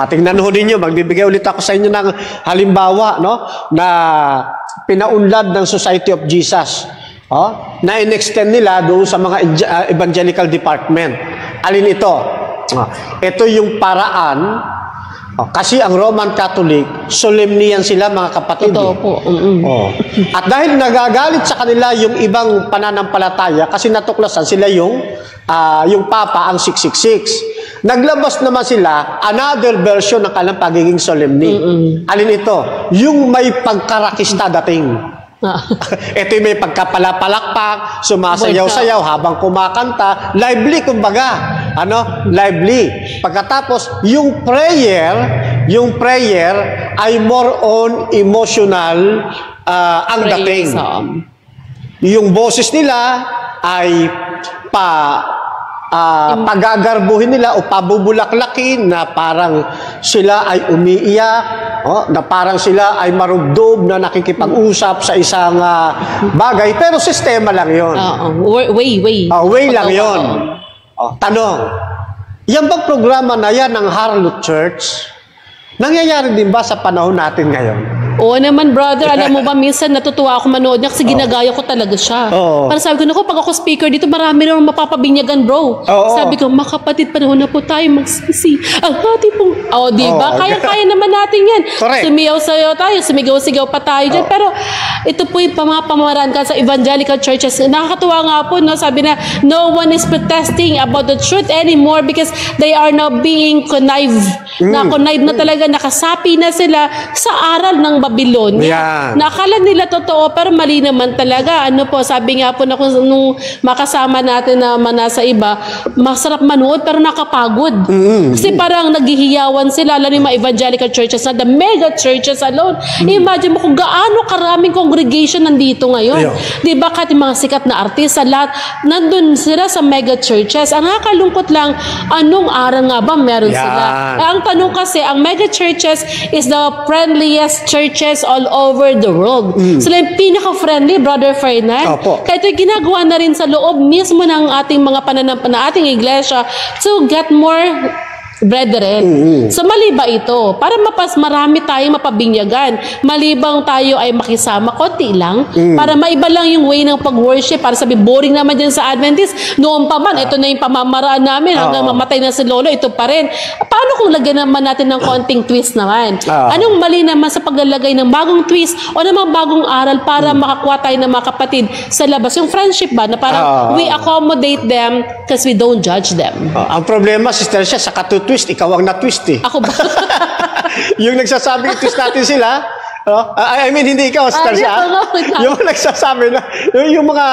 Tingnan ho ninyo, magbibigay ulit ako sa inyo ng halimbawa na pinaunlad ng Society of Jesus. Na in-extend nila doon sa mga evangelical department. Alin ito? Ito yung paraan. Kasi ang Roman Catholic, solemnian sila mga kapatid. Totoo po. At dahil nagagalit sa kanila yung ibang pananampalataya, kasi natuklasan sila yung Papa ang 666. Naglabas naman sila another version ng kanilang pagiging solemni. Alin ito? Yung may pagkarakista dating. Ito may pagkapalapalakpak, sumasayaw-sayaw habang kumakanta, lively kumbaga. Lively. Pagkatapos, yung prayer ay more on emotional ang dating. Yung boses nila ay pagagarbuhin nila o pabubulaklakin na parang sila ay umiiyak, na parang sila ay marugdob na nakikipag-usap sa isang bagay, pero sistema lang yon. Way lang yon. Tanong, yan bang programa na yan ng Harlot Church, nangyayari din ba sa panahon natin ngayon? Oo naman, brother. Alam mo ba, minsan natutuwa ako manood niya kasi ginagaya ko talaga siya. Oo. Para sabi ko, naku, pag ako speaker dito, marami naman mapapabinyagan, bro. Oo. Sabi ko, makapatid, panahon na po tayo magsisi. Ang hati pong, diba? Oo. Kaya naman natin yan. Correct. Sumiyaw-sayaw tayo, sumigaw-sigaw pa tayo dyan. Pero ito po yung mga pamaraan ka sa evangelical churches. Nakakatuwa nga po, no? Sabi na, no one is protesting about the truth anymore because they are now being connived. Na-connive na talaga, nakasapi na sila sa aral ng Babylonia. Yan. Nakala nila totoo, pero mali naman talaga. Ano po, sabi nga po na nung makasama natin na nasa iba, masarap manood pero nakapagod. Kasi parang naghihiyawan sila, lalo yung mga evangelical churches na the mega churches alone. Imagine mo kung gaano karaming congregation nandito ngayon. Di ba, kahit yung mga sikat na artista, lahat, nandun sila sa mega churches. Ang nakakalungkot lang, anong aral nga ba meron sila? Ang tanong kasi, ang mega churches is the friendliest churches all over the world. Sila yung pinaka-friendly, Brother Ferdinand. Kaya ito ginagawa na rin sa loob mismo ng ating mga na ating iglesia to get more brethren. So mali ba ito? Para marami tayong mapabinyagan. Malibang tayo ay makisama, konti lang. Para maiba lang yung way ng pag-worship. Para sabi, boring naman dyan sa Adventist. Noon pa man, ito na yung pamamaraan namin. Hanggang mamatay na si Lolo, ito pa rin. Paano kung lagyan naman natin ng konting twist naman? Anong mali naman sa paglalagay ng bagong twist o namang bagong aral para makakuha tayo ng mga kapatid sa labas? Yung friendship ba? Na parang we accommodate them because we don't judge them. Ang problema, Sister Sia, sa twist, ikaw ang na-twist eh. Ako ba? Yung nagsasabing twist natin sila, I mean, hindi ikaw, Sister Sia. Yung nagsasabi na, yung mga,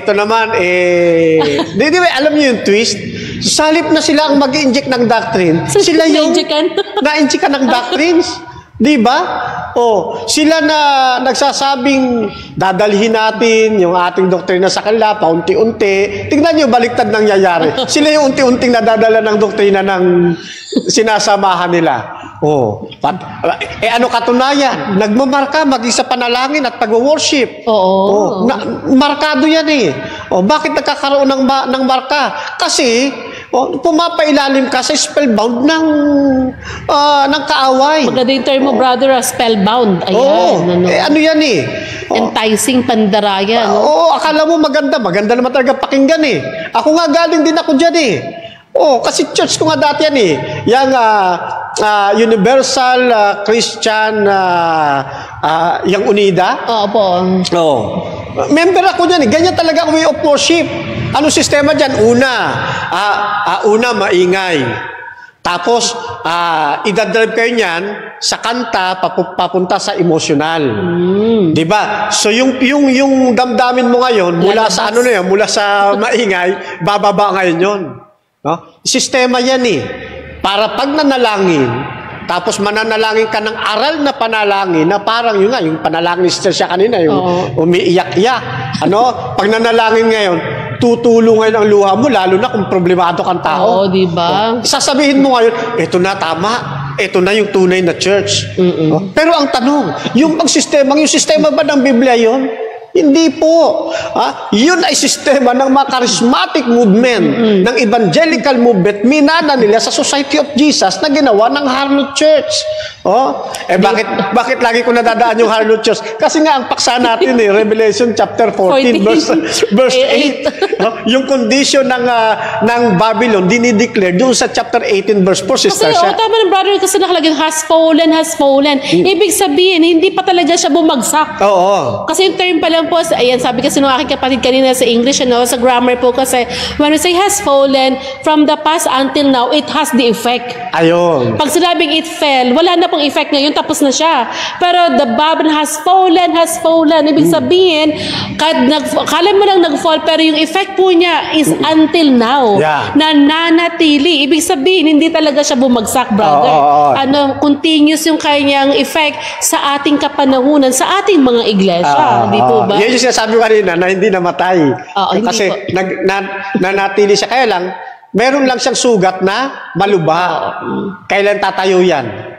ito naman, di ba, alam niyo yung twist? Salip na sila ang mag-inject ng doctrine. Sila yung na-inject ng doctrines. Di ba? Sila na nagsasabing dadalhin natin yung ating doktrina sa kanila paunti-unti. Tingnan nyo, baliktad nangyayari. Sila yung unti-unting nadadala ng doktrina ng sinasamahan nila. Ano katunayan? Nagmamarka maging sa panalangin at pag-worship. Markado yan eh. Bakit nagkakaroon ng marka? Kasi pumapailalim ka sa spellbound ng kaaway. Maganda yung term mo, brother, spellbound. Ayan. Ano yan eh? Enticing pandaraya. Akala mo maganda. Maganda naman talaga pakinggan eh. Ako nga galing din ako dyan eh. Kasi church ko nga dati yan eh. Yang Universal Christian yang Unida. Member ako dyan eh. Ganyan talaga ang way of worship. Anong sistema dyan? Una, maingay. Tapos, idadrive kayo niyan sa kanta papunta sa emosyonal. Diba? So, yung damdamin mo ngayon, mula sa mula sa maingay, bababa ngayon yun. Sistema yan eh. Para pag nanalangin, tapos mananalangin ka ng aral na panalangin na parang yung panalangin siya kanina, yung umiiyak-iyak. Pag nanalangin ngayon, tutulong ngayon ang luha mo, lalo na kung problemado kang tao. Diba? Sasabihin mo ngayon, ito na tama, ito na yung tunay na church. Pero ang tanong, yung sistema ba ng Biblia yun? Hindi po. Yun ay sistema ng mga charismatic movement, ng evangelical movement, minana nila sa Society of Jesus na ginawa ng Harlot Church. Bakit lagi ko nadadaan yung Harlot Church? Kasi nga ang paksa natin Revelation chapter 14, verse 8. Yung condition ng Babylon, dinideclare doon sa chapter 18, verse 4, Sister Sia. Tama ng brother, kasi nakalagay, has fallen. Ibig sabihin, hindi pa talaga siya bumagsak. Kasi yung term pa lang po, ayan, sabi kasi nung aking kapatid kanina sa English, sa grammar po kasi, when we say has fallen, from the past until now, it has the effect. Ayun. Pag sinabing it fell, wala na pong effect ngayon, tapos na siya. Pero the Babylon has fallen. Ibig sabihin, kahit kala mo lang nag-fall, pero yung effect po niya is until now. Nananatili. Ibig sabihin, hindi talaga siya bumagsak, brother. Continuous yung kanyang effect sa ating kapanahunan, sa ating mga iglesia. Di po ba? Yan yung sinasabi ko kanina na hindi namatay. Kasi nanatili siya. Kaya lang, meron lang siyang sugat na malubha. Kailan tatayo yan?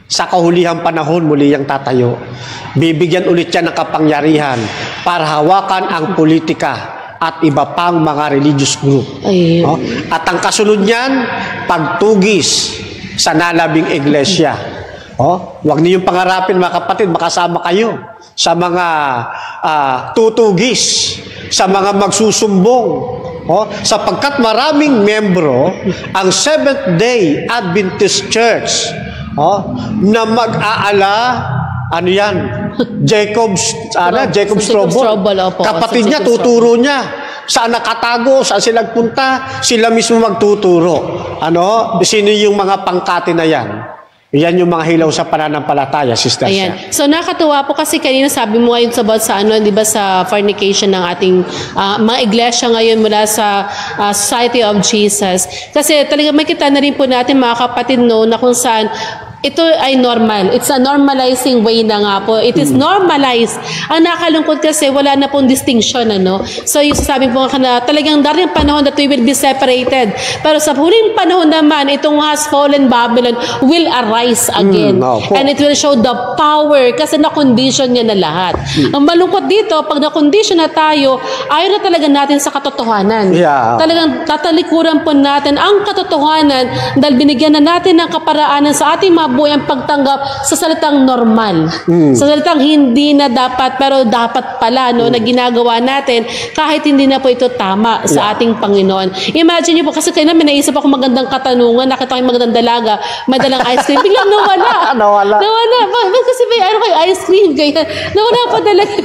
Sa kahulihang panahon, muli yang tatayo. Bibigyan ulit siya ng kapangyarihan para hawakan ang politika at iba pang mga religious group. At ang kasunod niyan, pagtugis sa nalabing iglesia. Huwag niyong pangarapin mga kapatid, makasama kayo sa mga tutugis, sa mga magsusumbong. Sapagkat maraming membro ang Seventh-day Adventist Church na mag-aala, ano yan? Jacob Strobel. Kapatid niya, tuturo niya. Saan nakatago, saan sila nagpunta, sila mismo magtuturo. Sino yung mga pangkati na yan? Yan yung mga hilaw sa pananampalataya, Sister Sia. So nakatuwa po kasi kanina sabi mo ngayon about sa di ba sa fornication ng ating mga iglesia ngayon mula sa Society of Jesus. Kasi talaga makita na rin po natin mga kapatid na kung saan ito ay normal. It's a normalizing way na nga po. It is normalized. Ang nakalungkot kasi wala na pong distinction, So yung sasabi po nga na talagang daring panahon that we will be separated. Pero sa huling panahon naman, itong has fallen Babylon will arise again. And it will show the power kasi na-condition niya na lahat. Ang malungkot dito, pag na-condition na tayo, ayaw na talaga natin sa katotohanan. Talagang tatalikuran po natin ang katotohanan dahil binigyan na natin ng kaparaanan sa ating mga buhay ang pagtanggap sa salitang normal. Sa salitang hindi na dapat pero dapat pala na ginagawa natin kahit hindi na po ito tama sa ating Panginoon. Imagine niyo po kasi kaya namin naisip ako magandang katanungan, nakita ko yung magandang dalaga, madalang ice cream, biglang nawala. Kasi may ice cream kaya nawala pa talaga.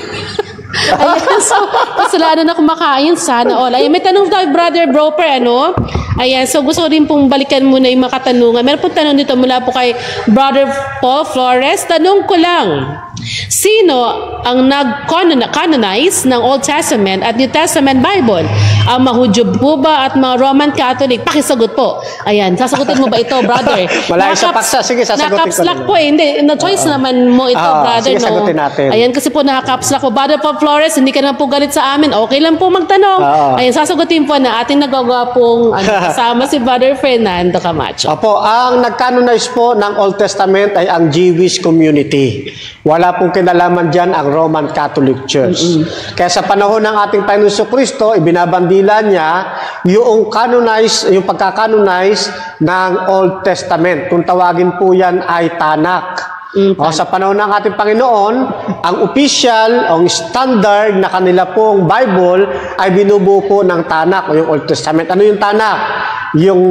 Ayan, so kasalanan na kumakain sana all. Ayan, may tanong tayo, Brother Broper, Ayan, so gusto ko rin pong balikan muna yung mga katanungan. Meron pong tanong dito mula po kay Brother Paul Flores. Tanong ko lang, sino ang nag-canonize ng Old Testament at New Testament Bible? Ang mga Hudyo po ba at mga Roman Catholic? Pakisagot po. Ayan, sasagutin mo ba ito, brother? Wala sa paksa. Sige, sasagutin ko. Naka-caps po eh. Hindi, choice naman mo ito, brother. Sige, sagutin natin. Ayan, kasi po naka-caps lock po. Brother Paul Flores, hindi ka naman po galit sa amin. Okay lang po magtanong. Ayan, sasagutin po na ating nagagawapong kasama si Brother Fernando Camacho. Ang nag-canonize po ng Old Testament ay ang Jewish community. Wala pong kinalaman dyan ang Roman Catholic Church. Kaya sa panahon ng ating Panginoon Kristo, ibinabandila niya yung pagka-canonize ng Old Testament. Kung tawagin po yan ay Tanakh. Sa panahon ng ating Panginoon, ang official, ang standard na kanila pong Bible ay binubuo po ng Tanakh o yung Old Testament. Ano yung Tanakh? Yung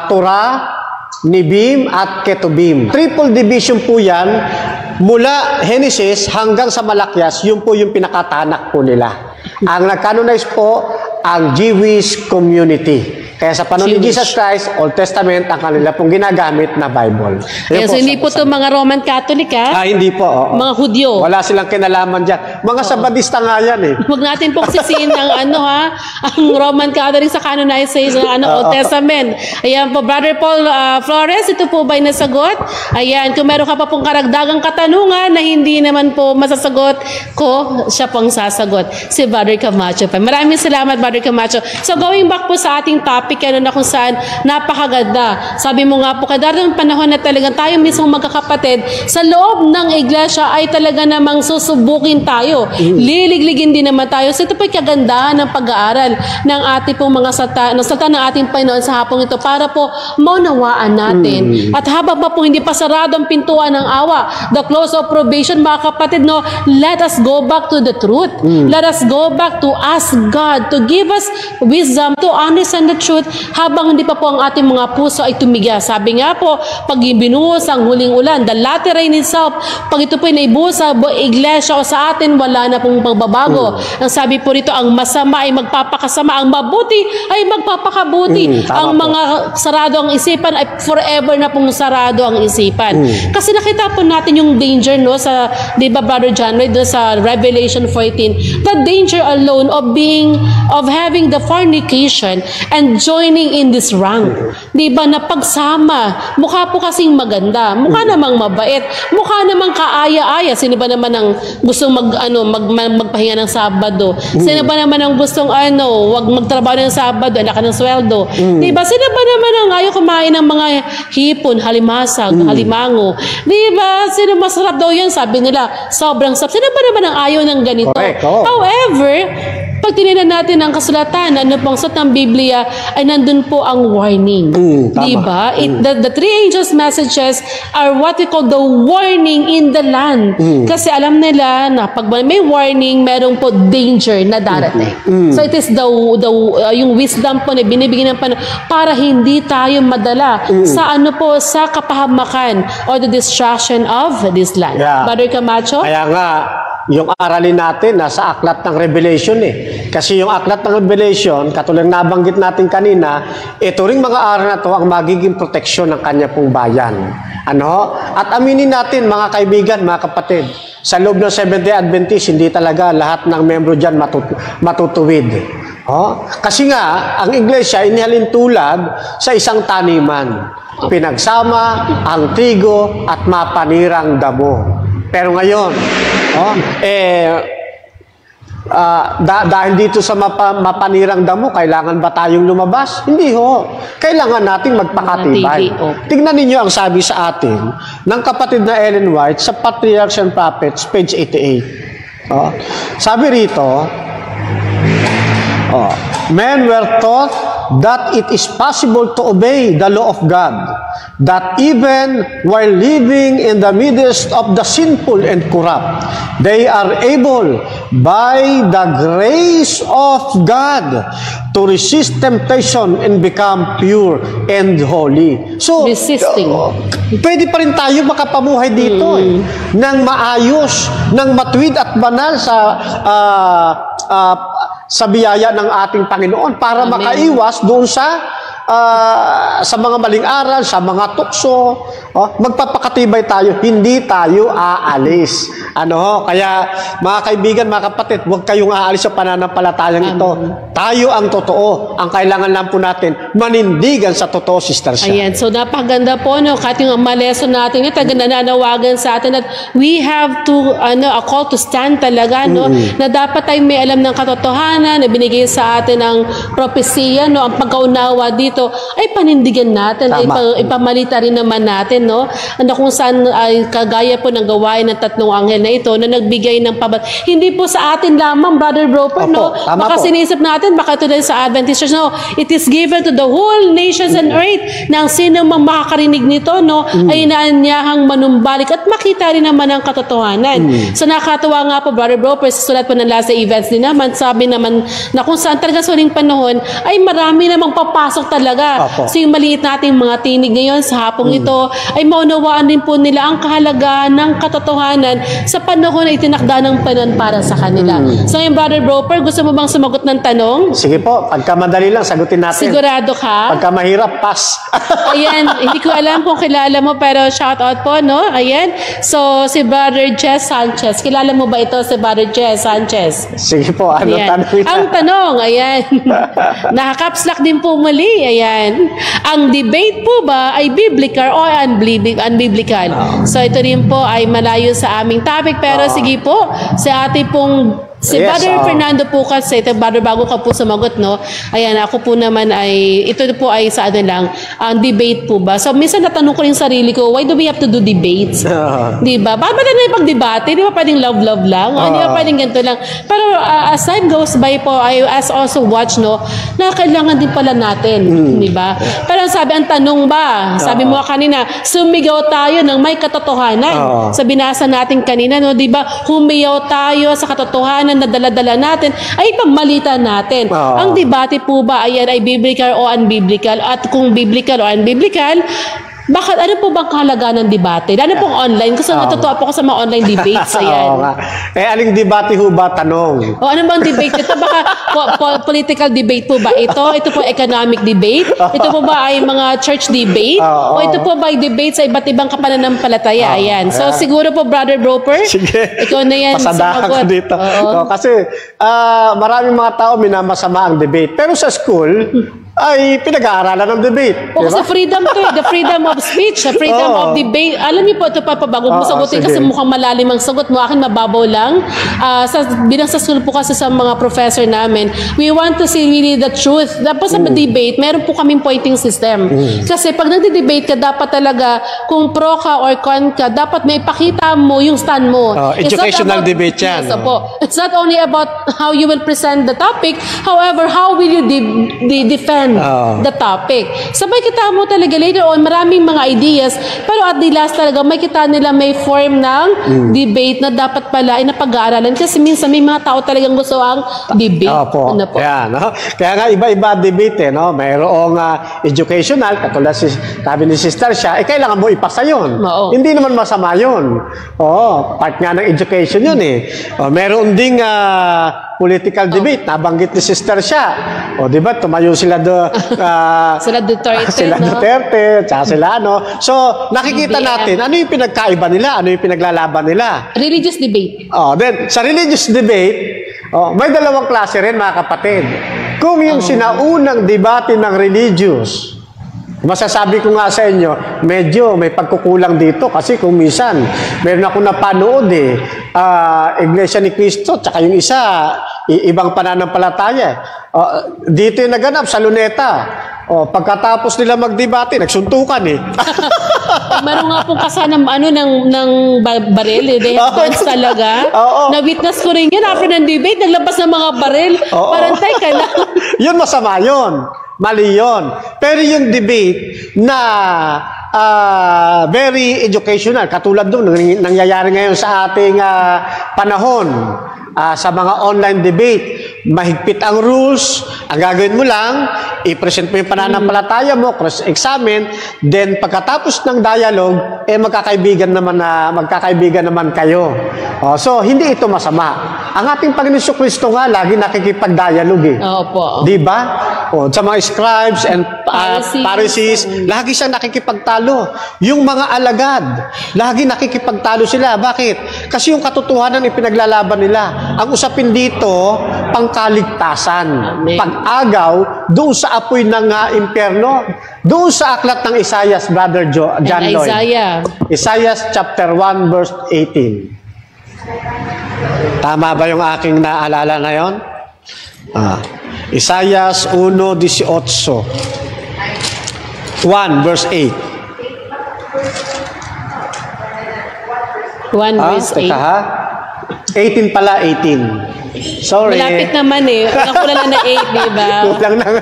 Torah, Nebim at Ketubim. Triple division po yan. Mula Genesis hanggang sa Malakyas, yun po yung pinakatanak po nila. Ang nag-canonize po ang Jewish community. Kaya sa panahon ni Jesus Christ, Old Testament ang kanila pong ginagamit na Bible. So hindi po ito mga Roman Catholic, hindi po. Mga Hudyo. Wala silang kinalaman dyan. Mga Sabadista nga yan eh. Huwag natin po sisihin ang ang Roman Catholic sa canonization ng Old Testament. Ayan po, Brother Paul Flores, ito po ba'y nasagot? Ayan, kung meron ka pa pong karagdagang katanungan na hindi naman po masasagot ko, siya pong sasagot. Si Brother Camacho pa. Maraming salamat, Brother Camacho. So going back po sa ating topic, na kung saan napakaganda. Sabi mo nga po, kadarang panahon na talagang tayo mismo magkakapatid sa loob ng iglesia ay talaga namang susubukin tayo. Liligligin din naman tayo. So ito po yung kagandahan ng pag-aaral ng ating pong mga salta ng ating Panginoon sa hapong ito para po maunawaan natin. At habang pa po hindi pa sarado ang pintuan ng awa, the close of probation, mga kapatid, let us go back to the truth. Let us go back to ask God to give us wisdom to understand the truth habang hindi pa po ang ating mga puso ay tumigas. Sabi nga po, pag binuhos ang huling ulan, the latter rain itself, pag ito po ay naibuhos sa iglesia o sa atin, wala na pong pagbabago. Ang sabi po rito, ang masama ay magpapakasama, ang mabuti ay magpapakabuti. Ang mga sarado ang isipan ay forever na pong sarado ang isipan. Kasi nakita po natin yung danger, sa, di ba, Brother John Ray, sa Revelation 14, the danger alone of having the fornication and joining in this rank. Diba, na pagsama, mukha po kasing maganda, mukha namang mabait, mukha namang kaaya-aya. Sino ba naman ang gustong magpahinga ng Sabado? Sino ba naman ang gustong wag magtrabaho ng Sabado, anak ka ng sweldo? Diba, sino ba naman ang ayaw kumain ng mga hipon, halimasag, halimango? Diba, sino masarap daw yan? Sabi nila, sobrang sarap. Sino ba naman ang ayaw ng ganito? Correct. However, pag tinignan natin ang kasulatan, ano pong sulat ng Biblia, ay nandun po ang warning. Tama. Diba? The three angels' messages are what we call the warning in the land. Kasi alam nila na pag may warning, merong po danger na darating. So it is yung wisdom po na binibigyan ng para hindi tayo madala sa ano po, sa kapahamakan or the destruction of this land. Yeah. Brother Camacho? Kaya nga, yung aralin natin nasa aklat ng Revelation eh. Kasi yung aklat ng Revelation, katulad nabanggit natin kanina, ito ring mga aral na to ang magiging proteksyon ng kanya pong bayan. Ano? At aminin natin mga kaibigan, mga kapatid, sa loob ng Seventh-day Adventist, hindi talaga lahat ng membro dyan matutuwid. Oh? Kasi nga, ang iglesia inihalin tulad sa isang taniman. Pinagsama ang trigo at mapanirang damo. Pero ngayon, dahil dito sa mapanirang damo, kailangan ba tayong lumabas? Hindi ho. Kailangan nating magpakatibay. Tignan ninyo ang sabi sa atin ng kapatid na Ellen White sa Patriarchs and Prophets, page 88. Sabi rito, men were taught that it is possible to obey the law of God, that even while living in the midst of the sinful and corrupt, they are able, by the grace of God, to resist temptation and become pure and holy. So, resisting. Pwede pa rin tayo makapamuhay dito ng maayos, ng matuwid at banal sa biyaya ng ating Panginoon para makaiwas doon sa mga maling aral, sa mga tukso. Magpapakatibay tayo, hindi tayo aalis. Kaya mga kaibigan, mga kapatid, huwag kayong aalis sa pananampalatayang ito. Tayo ang totoo. Ang kailangan lang po natin, manindigan sa totoo, Sister Sha. Ayan, so napakaganda po, kahit yung maleson natin, nananawagan sa atin at we have to, a call to stand talaga, na dapat tayo may alam ng katotohanan, na binigay sa atin ang propesiya, ang pagkaunawa dito, ay panindigan natin, ay ipamalita rin naman natin, kung saan ay kagaya po ng gawain ng tatlong anghel na ito na nagbigay ng hindi po sa atin lamang, Brother Broper, baka sinisip natin, baka tulad sa Adventist Church, it is given to the whole nations and earth na ang sino mang makakarinig nito, ay inaanyahang manumbalik at makita rin naman ang katotohanan. So nakakatuwa nga po, Brother Broper, sa sulat po ng Last Day Events din naman, sabi naman na kung saan talaga sa huling panahon ay marami namang papasok talaga. So yung maliit nating mga tinig ngayon sa hapong ito ay maunawaan din po nila ang kahalagahan ng katotohanan sa panahon na itinakda ng panahon para sa kanila. So yung Brother Broper, gusto mo bang sumagot ng tanong? Sige po, pagka madali lang, sagutin natin. Sigurado ka? Pagka mahirap, pass. Ayan, hindi ko alam kung kilala mo, pero shout out po, Ayan. So, si Brother Jess Sanchez. Kilala mo ba ito si Brother Jess Sanchez? Sige po, tanong ito? Ang tanong, ayan. Nakakapslak din po muli, ayan. Ang debate po ba ay biblical o unbiblical? So, ito rin po ay malayo sa aming topic, pero sige po, sa ating pong Brother Fernando po kasi, Brother, bago ka po sumagot, ayan, ako po naman ay, ito po ay sa lang, debate po ba? So, minsan natanong ko yung sarili ko, why do we have to do debates? Diba? Bakit ba na pag-debate? Di ba pwedeng love-love lang? Di ba pwedeng ganito lang? Pero as time goes by po, I also watch, na kailangan din pala natin. Diba? Pero ang tanong ba? Sabi mo kanina, sumigaw tayo ng may katotohanan. Sa binasa natin kanina, diba? Humiyaw tayo sa katotohanan na dala-dala natin ay pagmalita natin. Ang debate po ba ayan ay biblical o unbiblical? At kung biblical o unbiblical, bakit ano po bang kahalagaan ng debate? Lalo pong online, kasi natutuwa po ako sa mga online debates. Ayan. Aling debate ho ba? Tanong. Ano bang debate ito? Baka political debate po ba ito? Ito po economic debate? Ito po ba ay mga church debate? O ito po ba ay debate sa iba't ibang kapananampalataya? Ayan. So siguro po, Brother Broper, ikaw na yan. Pasadahan ko dito. Kasi maraming mga tao minamasama ang debate. Pero sa school, ay pinag-aaralan ng debate. O Di kasi ba? freedom to the freedom of speech, the freedom of debate. Alam niyo po, ito pa bago mo sagutin kasi sige. mukhang malalim ang sagot mo. Akin mababaw lang. Bilang sa school po kasi sa mga professor namin, we want to see really the truth. Tapos sa debate, meron po kaming pointing system. Kasi pag nagde-debate ka, dapat talaga, kung pro ka or con ka, dapat may pakita mo yung stand mo. It's not Educational about- debate yan. Yes, opo. It's not only about how you will present the topic, however, how will you defend the topic. Sabay kita mo talaga later on, maraming mga ideas, pero at the last talaga, may kita nila may form ng debate na dapat pala ay napag-aaralan kasi minsan may mga tao talagang gusto ang debate. Opo. Ano po? Yan, no? Kaya nga iba-iba debate, no? Mayroong educational, katulad sabi ni Sister siya, kailangan mo ipasa yun. Oo. Hindi naman masama yun. Oo, part nga ng education yun eh. Meron ding political debate, nabanggit ni Sister siya. O, di ba, tumayo sila Sila Duterte, sila no? Duterte, tsaka sila ano. So, nakikita BBM. natin, ano yung pinagkaiba nila? Ano yung pinaglalaban nila? Religious debate. Then, sa religious debate, may dalawang klase rin, mga kapatid. Kung yung sinaunang debate ng religious, masasabi ko nga sa inyo, medyo may pagkukulang dito kasi kung minsan, meron ako napanood Iglesia ni Cristo, tsaka yung isa, ibang pananampalataya. Dito yung naganap sa Luneta. Pagkatapos nila magdebate, nagsuntukan Meron nga pong kasanang ng baril, they have guns talaga. Na-witness ko rin yun after ng debate, naglabas ng mga baril. Parang teka lang. Yun masama yun. Mali yun. Pero yung debate na very educational, katulad doon, nangyayari ngayon sa ating panahon, sa mga online debate, mahigpit ang rules, ang gagawin mo lang, i-present mo yung pananampalataya mo, cross-examine, then pagkatapos ng dialogue, magkakaibigan naman kayo. So, hindi ito masama. Ang ating Panginoon Kristo nga, lagi nakikipag-dialogue Opo. Di ba? Sa mga scribes and Pharisees, lagi siyang nakikipagtalo. Yung mga alagad, lagi nakikipagtalo sila. Bakit? Kasi yung katotohanan ipinaglalaban nila. Ang usapin dito, pangkaligtasan. Amen. Pag-agaw, doon sa apoy ng impyerno. Doon sa aklat ng Isaiah, Brother John Lloyd. Isaiah chapter 1, verse 18. Tama ba yung aking naalala na yon? Isaiah 1:18. 1 verse 8. 1 verse 8. Teka ha? 18 pala, 18. Sorry. Malapit naman Nakulang na 8, di ba? Kulang na.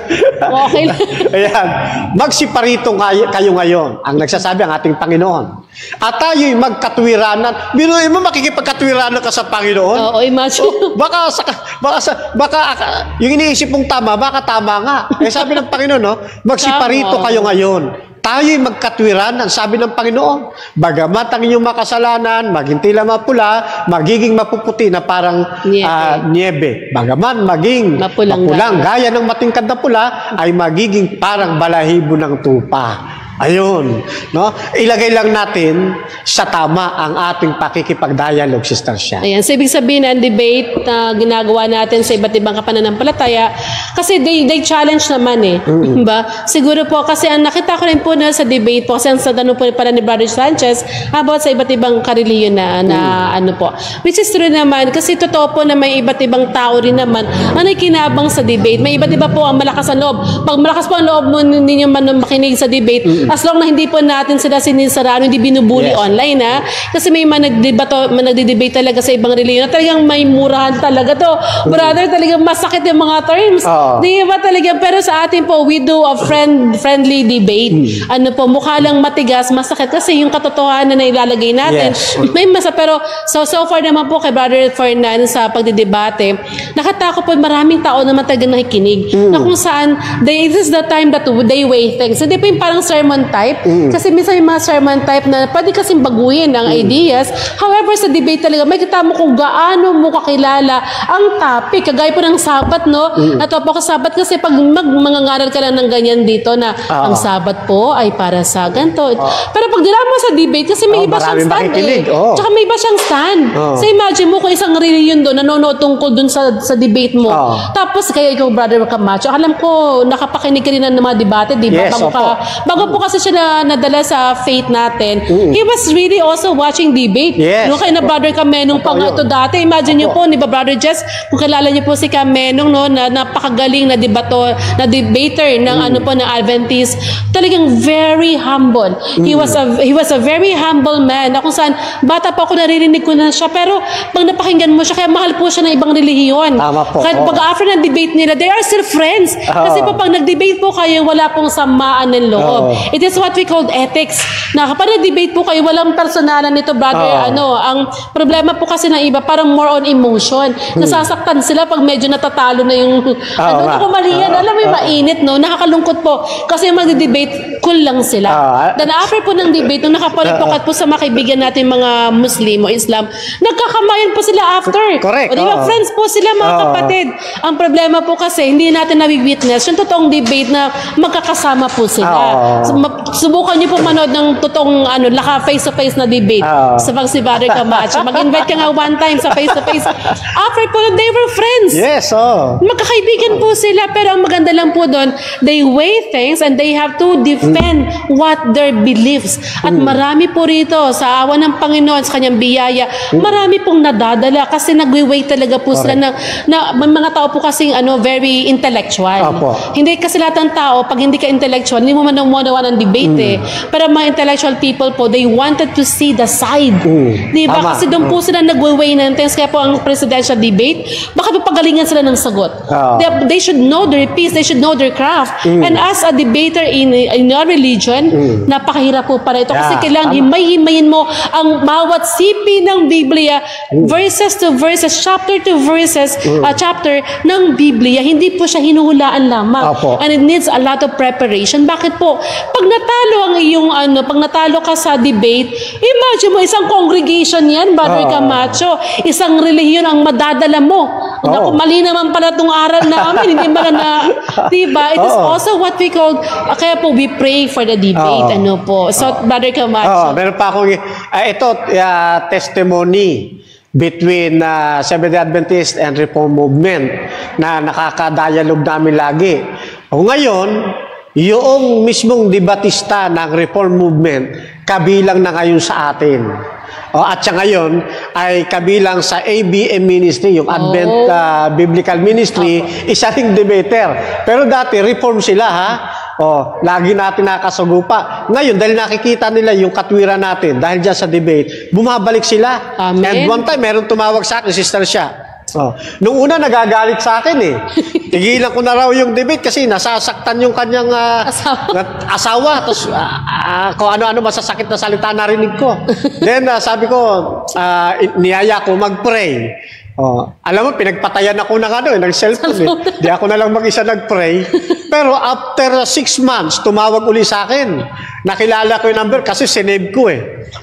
Okay lang. Ayan. Magsiparito kayo ngayon. Ang nagsasabi ang ating Panginoon. At tayo'y magkatwiranan. Binuhin mo, makikipagkatwiranan ka sa Panginoon? Oo, imagine. Baka yung iniisip mong tama, baka tama nga. Sabi ng Panginoon, no? Magsiparito Tama. kayo ngayon. Tayo'y magkatwiranan, sabi ng Panginoon. Bagamat ang inyong makasalanan, maging tila mapula, magiging mapuputi na parang niebe. Bagaman maging mapulang gaya ng matingkad na pula, ay magiging parang balahibo ng tupa. Ayun, no? Ilagay lang natin sa tama ang ating pakikipag-dialogue, Sister Shia. Ayan, so ibig sabihin ang debate na ginagawa natin sa iba't ibang kapananampalataya kasi they challenge naman diba? Siguro po kasi ang nakita ko rin po na sa debate po kasi ang sa tanong po pala ni Brother Sanchez about sa iba't ibang kareliyon na ano po. Which is true naman kasi totoo po na may iba't ibang tao rin naman ang nakinabang sa debate. May iba't iba po ang malakas ang loob. Pag malakas po ang loob mo ninyo makinig sa debate, as long na hindi po natin sila sinisaraan, hindi binubuli online kasi may nagde-debate talaga sa ibang reliyon na talagang may murahan talaga to. Brother, talagang masakit yung mga terms. Di ba talaga? Pero sa atin po, we do a friendly debate. Ano po, mukha lang matigas, masakit kasi yung katotohanan na ilalagay natin. May pero so far naman po kay Brother Fernan sa pagdidebate, nakatako po maraming tao naman talagang nakikinig na kung saan this is the time that they weigh things. Hindi po yung parang sermon sermon type. Kasi minsan yung mga sermon type na pwede kasing baguhin ang ideas. However, sa debate talaga, may kita mo kung gaano mo kakilala ang topic. Kagaya po ng Sabat, no? Natuwa po ako sa Sabat kasi pag mangangaral ka lang ng ganyan dito na ang Sabat po ay para sa ganito. Pero pag dila mo sa debate, kasi may iba siyang stand Tsaka may iba siyang stand. So imagine mo kung isang reliyon doon, nanonood tungkol doon sa debate mo. Tapos kaya ikaw, Brother Camacho, alam ko, nakapakinig ka rin ng mga debate, di ba? Yes, Bago po kasi siya nadala sa faith natin, he was really also watching debate. Nung kay na Brother Kamenong pa nga ito dati, imagine niyo po, di ba, Brother Jess, kung kilala niyo po si Kamenong, no, na napakagaling na debater ng ano po, ng Adventist, talagang very humble. He was a very humble man, na kung saan, bata pa ako, naririnig ko na siya, pero pag napakinggan mo siya, kaya mahal po siya ng ibang relihiyon. Tama po. Kahit pag after ng debate nila, they are still friends. Kasi po pag nag-debate po kayo, wala pong samaan ng loob. It is what we call ethics. Na kapag nag-debate po kayo, walang personalan nito, Brother. Ang problema po kasi ng iba, parang more on emotion. Nasasaktan sila pag medyo natatalo na yung kumalihan. Alam mo yung mainit, no? Nakakalungkot po. Kasi yung mag-debate, cool lang sila. Then after po ng debate, nung nakapalipokat po sa mga kaibigan natin mga Muslim o Islam, nagkakamayan po sila after. Correct. O di ba, friends po sila, mga kapatid. Ang problema po kasi, hindi natin nawi-witness yung totoong debate na magkakasama po sila. Subukan niyo po manood ng totoong face-to-face na debate sa pag si Brother Camacho. Mag-invite ka nga one time sa face-to-face. After po, they were friends. Yes, Magkakaibigan po sila, pero ang maganda lang po doon, they weigh things and they have to defend what their beliefs. At marami po rito, sa awa ng Panginoon, sa kanyang biyaya, marami pong nadadala kasi nagwe-weigh talaga po sila na may mga tao po kasing very intellectual. Hindi kasi lahat ng tao, pag hindi ka intellectual, hindi mo man namunawa ng debate Pero mga intellectual people po, they wanted to see the side. Diba? Kasi doon po sila nagwe-weigh ng things. Kaya po ang presidential debate, baka pagalingan sila ng sagot. They should know their piece, they should know their craft. And as a debater in your religion, napakahirap po para ito. Kasi kailangan himay-himayin mo ang bawat sipi ng Biblia, verses to verses, chapter to verses, chapter ng Biblia. Hindi po siya hinuhulaan lamang. And it needs a lot of preparation. Bakit po? Pag natalo ang iyong pag natalo ka sa debate, imagine mo isang congregation yan, Brother Camacho, isang relihiyon ang madadala mo. Naku, mali naman pala itong aral namin, hindi ba na, diba? It is also what we call, kaya po we pray for the debate, So, Brother Camacho. Meron pa akong, ito, testimony between Seventh-day Adventist and Reform Movement na nakaka-dialogue namin lagi. Ngayon, yung mismong debatista ng Reform Movement, kabilang na ngayon sa atin. At siya ngayon ay kabilang sa ABM Ministry, yung Advent Biblical Ministry, isa ring debater. Pero dati, reform sila, lagi natin nakasugupa. Ngayon, dahil nakikita nila yung katwiran natin, dahil dyan sa debate, bumabalik sila. Amen. And one time, meron tumawag sa akin, Sister Sha. Nung una, nagagalit sa akin Tigilan ko na raw yung debate kasi nasasaktan yung kanyang asawa. Tapos kung ano-ano masasakit na salita narinig ko. Then sabi ko, niyaya ko mag-pray. Alam mo, pinagpatayan ako ng cellphone. Di ako na lang mag-isa nag-pray. Pero after 6 months, tumawag uli sa akin. Nakilala ko yung number kasi sinave ko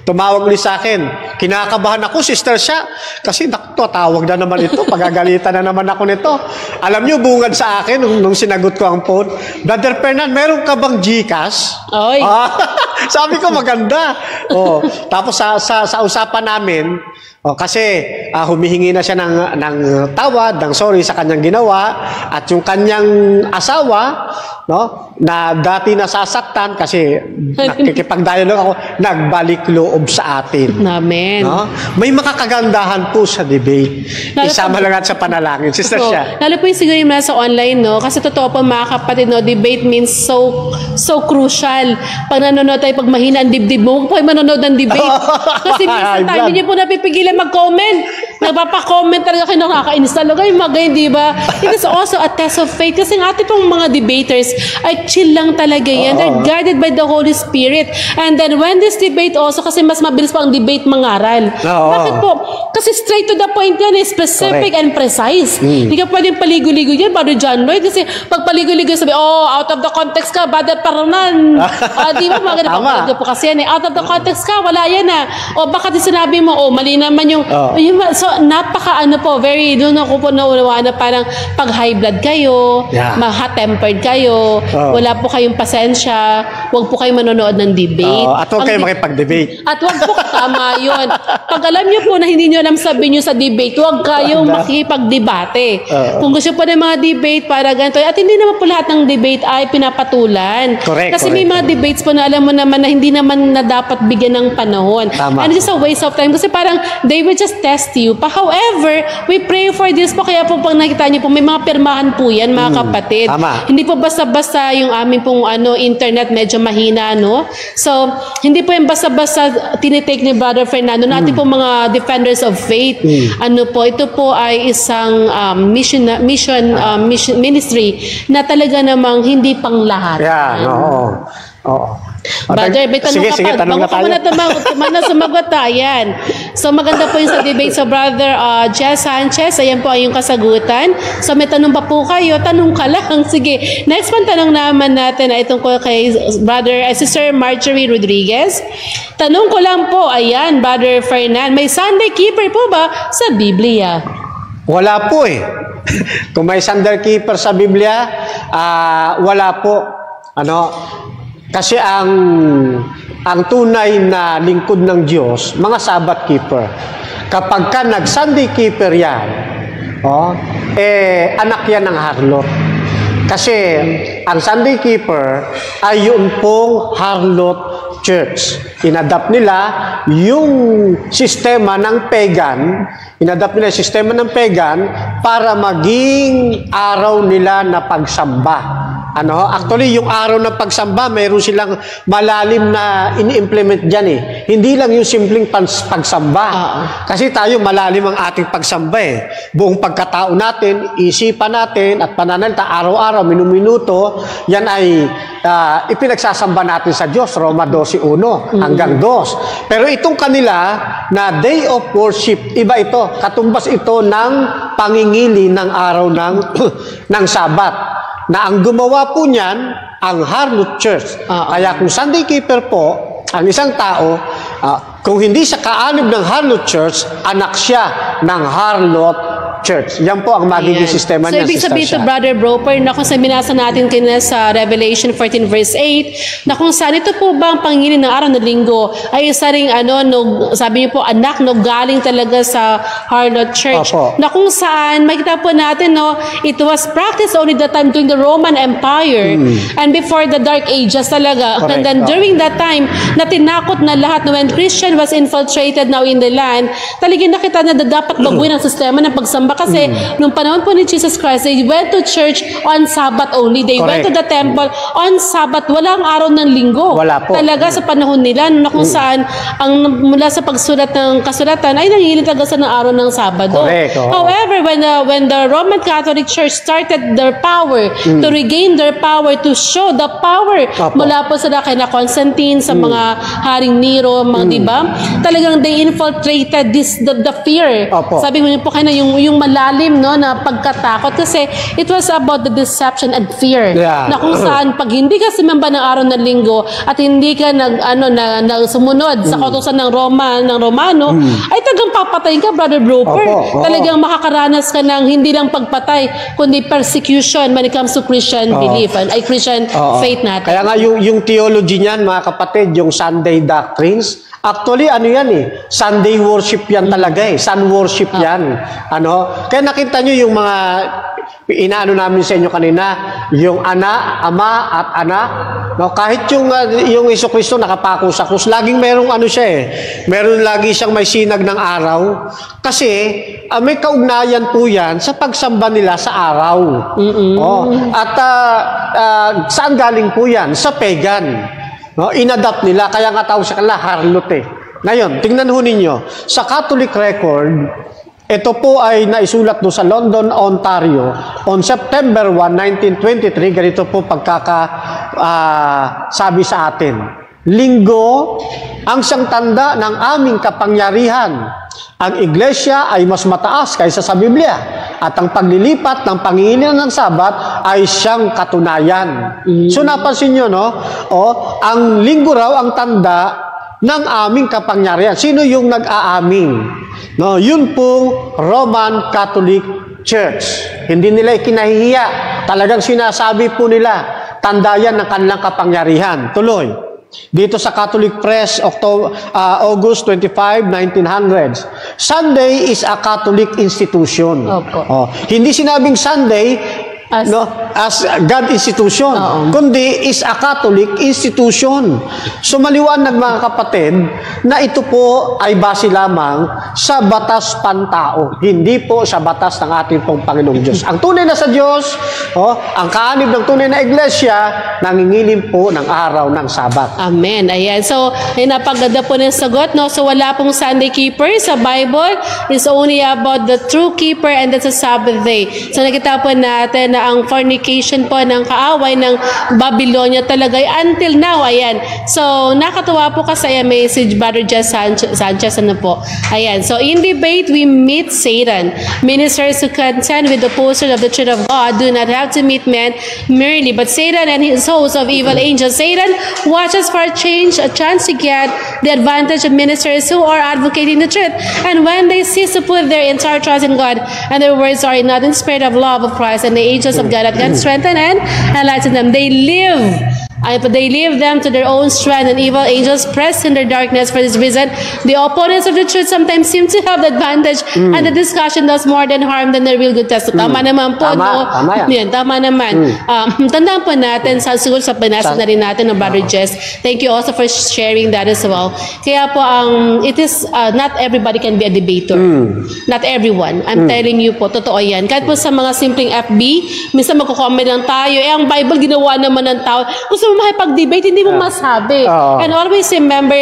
Tumawag uli sa akin. Kinakabahan ako, Sister Sha. Kasi tawag na naman ito. Pagagalitan na naman ako nito. Alam niyo, bungad sa akin nung sinagot ko ang phone. Brother Fernan, meron ka bang GCash? Oy. Sabi ko, maganda. Tapos sa usapan namin, kasi humihingi na siya ng tawad, ng sorry sa kanyang ginawa, at yung kanyang asawa, na dati nasasaktan kasi nakikipag-dialogue ako, nagbalik loob sa atin. Amen. May makakagandahan po sa debate. Isama lang sa panalangin. Sister Sha. Lalo po yung siguro yung nasa online, kasi totoo po mga kapatid, debate means so crucial. Pag nanonood tayo, pag mahina ang dibdib mo, huwag po kayo manonood ng debate. Kasi minsan tayo, hindi po napipigilan mag-comment. nagpapa-comment talaga kayo, nakakainis talaga yung mga ganyan, di ba? It is also a test of faith kasi ang ating pong mga debaters ay chill lang talaga yan. They're guided by the Holy Spirit. And then when this debate also, kasi mas mabilis pa ang debate mangaral. Bakit po? Kasi straight to the point yan, specific and precise. Hindi ka pwedeng paligo-ligo yan, Brother John Lloyd, kasi pag paligo-ligo sabi, out of the context ka, Brother Paranan. Di ba mga ganun po kasi yan out of the context ka, wala yan baka din sinabi mo, mali naman yung, so napaka very, doon ako po naunawa na parang pag high blood kayo, hot-tempered kayo, wala po kayong pasensya, huwag po kayo manonood ng debate. At huwag kayo makipag-debate. At huwag po, tama yun. Pag alam nyo po na hindi nyo alam sabihin nyo sa debate, huwag kayong makipag-debate. Kung gusto po ng mga debate para ganito, at hindi naman po lahat ng debate ay pinapatulan. Kasi may mga debates po na alam mo naman na hindi naman na dapat bigyan ng panahon. And it's just a waste of time kasi parang they will just test you. However, we pray for this po. Kaya po pag nakita niyo po, may mga pirmahan po yan, mga kapatid. Hindi po basta-basta yung aming pong internet medyo mahina, no? So, hindi po yung basta-basta tinitake ni Brother Fernando. Natin po mga defenders of faith. Ito po ay isang mission ministry na talaga namang hindi pang lahat. Brother, may tanong ka pa. Bago ka muna sumagot yan. So maganda po yung sa debate. So Brother Jess Sanchez, ayan po ay yung kasagutan. So may tanong pa po kayo, tanong ka lang. Sige, next one tanong naman natin ay tungkol kay Sister Marjorie Rodriguez. Tanong ko lang po, ayan, Brother Fernan, may Sunday keeper po ba sa Biblia? Wala po Kung may Sunday keeper sa Biblia, wala po. Kasi ang tunay na lingkod ng Diyos, mga Sabbath keeper. Kapag ka nag-Sunday keeper yan, anak yan ng harlot. Kasi ang Sunday keeper ay yun pong harlot church. Inadapt nila yung sistema ng pagan, para maging araw nila na pagsamba. Actually, yung araw ng pagsamba, mayroon silang malalim na ini-implement dyan Hindi lang yung simpleng pagsamba. Kasi tayo, malalim ang ating pagsamba Buong pagkatao natin, isipan natin, at pananalita, araw-araw, minuto, yan ay ipinagsasamba natin sa Diyos, Roma 12:1 hanggang 2. Pero itong kanila na day of worship, iba ito. Katumbas ito ng pangingili ng araw ng Sabat. Na ang gumawa po niyan, ang harlot church. Kaya kung Sunday keeper po, ang isang tao, kung hindi siya kaalib ng harlot church, anak siya ng harlot church. Yan po ang magiging sistema niya. So, ibig sabihin ito, Brother Broper, na kung sa binasa natin kanina sa Revelation 14 verse 8, na kung saan ito po ba ang pangingin ng araw na linggo, ay isa ring, sabi niyo po, anak, galing talaga sa harlot church. Na kung saan, makita po natin, it was practiced only the time during the Roman Empire and before the Dark Ages talaga. And then during that time, na tinakot na lahat, when Christian was infiltrated now in the land, talagang nakita na dapat baguhin ang sistema ng pagsamba. Kasi nung panahon po ni Jesus Christ, they went to church on Sabbath only. They went to the temple on Sabbath. Walang araw ng linggo. Wala po. Talaga sa panahon nila, na kung saan, mula sa pagsulat ng kasulatan, ay nangihiling talaga sa araw ng Sabado. However, when the Roman Catholic Church started their power, to regain their power, to show the power, mula po sa kay na Constantine, sa mga Haring Nero, mga diba? Talagang they infiltrated the fear. Sabi mo po kayo na yung malalim na pagkatakot kasi it was about the deception and fear na kung saan pag hindi ka sumamba ng araw ng linggo at hindi ka sumunod sa kautusan ng Romano ay talagang papatayin ka, Brother Broper. Talagang makakaranas ka ng hindi lang pagpatay kundi persecution when it comes to Christian belief ay Christian faith natin. Kaya nga yung theology niyan, mga kapatid, yung Sunday doctrines, actually, yan Sunday worship yan talaga Sun worship yan. Kaya nakita nyo yung mga inaano namin sa inyo kanina, yung ama at anak. Kahit yung Jesucristo nakapako sa krus, laging merong siya Meron lagi siyang may sinag ng araw. Kasi may kaugnayan po yan sa pagsamba nila sa araw. At saan galing po yan? Sa pagan. Inadapt nila, kaya nga tawag sa kanila harlot Ngayon, tingnan ho ninyo, sa Catholic record, Ito po ay naisulat do sa London, Ontario on September 1, 1923. Ganito po sabi sa atin. Linggo ang siyang tanda ng aming kapangyarihan. Ang iglesia ay mas mataas kaysa sa Biblia at ang paglilipat ng panginginian ng Sabat ay siyang katunayan. So napansin nyo, no? Ang linggo raw ang tanda ng aming kapangyarihan. Sino yung nag-aamin? No, yun pong Roman Catholic Church. Hindi nila ikinahihiya. Talagang sinasabi po nila, tanda yan ng kanilang kapangyarihan. Tuloy. Dito sa Catholic Press, August 25, 1900s. Sunday is a Catholic institution. Hindi sinabing Sunday as God institution, kundi is a Catholic institution. So maliwanag mga kapatid na ito po ay base lamang sa batas pantao, hindi po sa batas ng ating pong Panginoong Diyos. Ang tunay na sa Diyos, ang kaanib ng tunay na iglesia, nangingilim po ng araw ng Sabat. Amen. Ayan. So, napaganda po ng sagot, no? So, wala pong Sunday keeper sa Bible. It's only about the true keeper and that's a Sabbath day. So, nakita po natin na ang fornication po ng kaaway ng Babylonia talaga until now. Ayan. So, nakatuwa po kasi ang message, Brother Jess Sanchez, ano po. Ayan. So, in debate, we meet Satan. Ministers who contend with the opposers of the Church of God do not have to meet men merely, but Satan and his host of evil angels. Satan watches for a chance to get the advantage of ministers who are advocating the truth. And when they cease to put their entire trust in God, and their words are not in the spirit of love of Christ and the angels of God that can strengthen and enlighten them, they leave them to their own strength, and evil angels press in their darkness. For this reason, the opponents of the truth sometimes seem to have the advantage, and the discussion does more than harm than the real good test. Tama naman po, no? Tama naman. Tandaan po natin, siguro sa binasa na rin natin ng Brother Jess. Thank you also for sharing that as well. Kaya po, it is, not everybody can be a debater. Not everyone. I'm telling you po, totoo yan. Kahit po sa mga simpleng FB, minsan magko-comment lang tayo, ang Bible ginawa naman ng tao. Gusto mo makipag-debate, hindi mo masabi. And always remember,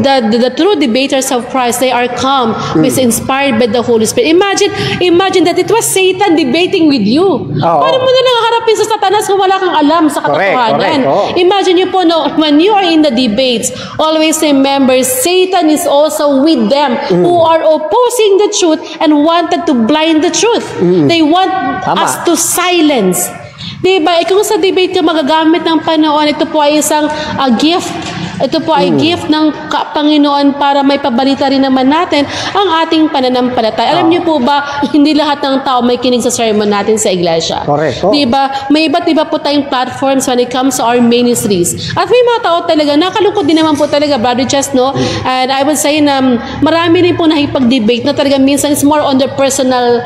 the true debaters of Christ, they are calm, is inspired by the Holy Spirit. Imagine that it was Satan debating with you. Paano mo na lang harapin sa Satanas kung wala kang alam sa katotohanan? Imagine you po, no, when you are in the debates, always remember, Satan is also with them who are opposing the truth and wanted to blind the truth. They want us to silence. Diba? Kung sa debate ka magagamit ng Panginoon, ito po ay isang gift. Ito po ay gift ng Panginoon para may pabalita rin naman natin ang ating pananampalataya. Alam niyo po ba, hindi lahat ng tao may kinig sa sermon natin sa iglesia. Correct. Diba? May iba't iba po tayong platforms when it comes to our ministries. At may mga tao talaga, nakalungkot din naman po talaga, Brother Chess, no? And I would say na marami rin po nakipag-debate na talaga minsan it's more on the personal,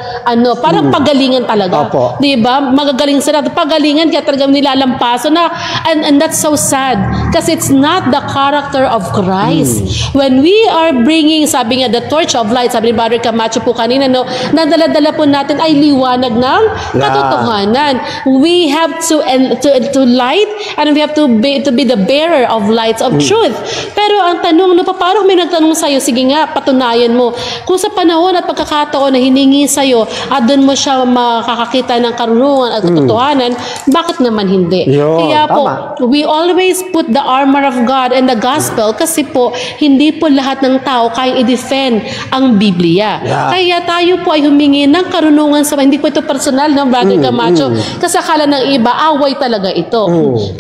parang pagalingan talaga. Diba? Magagaling sila. Pagalingan, kaya talaga nilalampaso na. And that's so sad. Kasi it's not the character of Christ. When we are bringing, sabi nga, the torch of light, sabi ni Brother Camacho po kanina, no, nadala-dala po natin ay liwanag ng katotohanan. We have to light, and we have to be the bearer of lights of truth. Pero ang tanong, no, paano may nagtanong sa'yo, sige nga, patunayan mo. Kung sa panahon at pagkakataon na hiningi sa'yo, at doon mo siya makakakita ng karunungan at katotohanan, bakit naman hindi? Kaya po, we always put the armor of God and the gospel, kasi po hindi po lahat ng tao kayang i-defend ang Biblia. Kaya tayo po ay humingi ng karunungan sa hindi po ito personal ng Brother Camacho, kasi akala ng iba away talaga ito.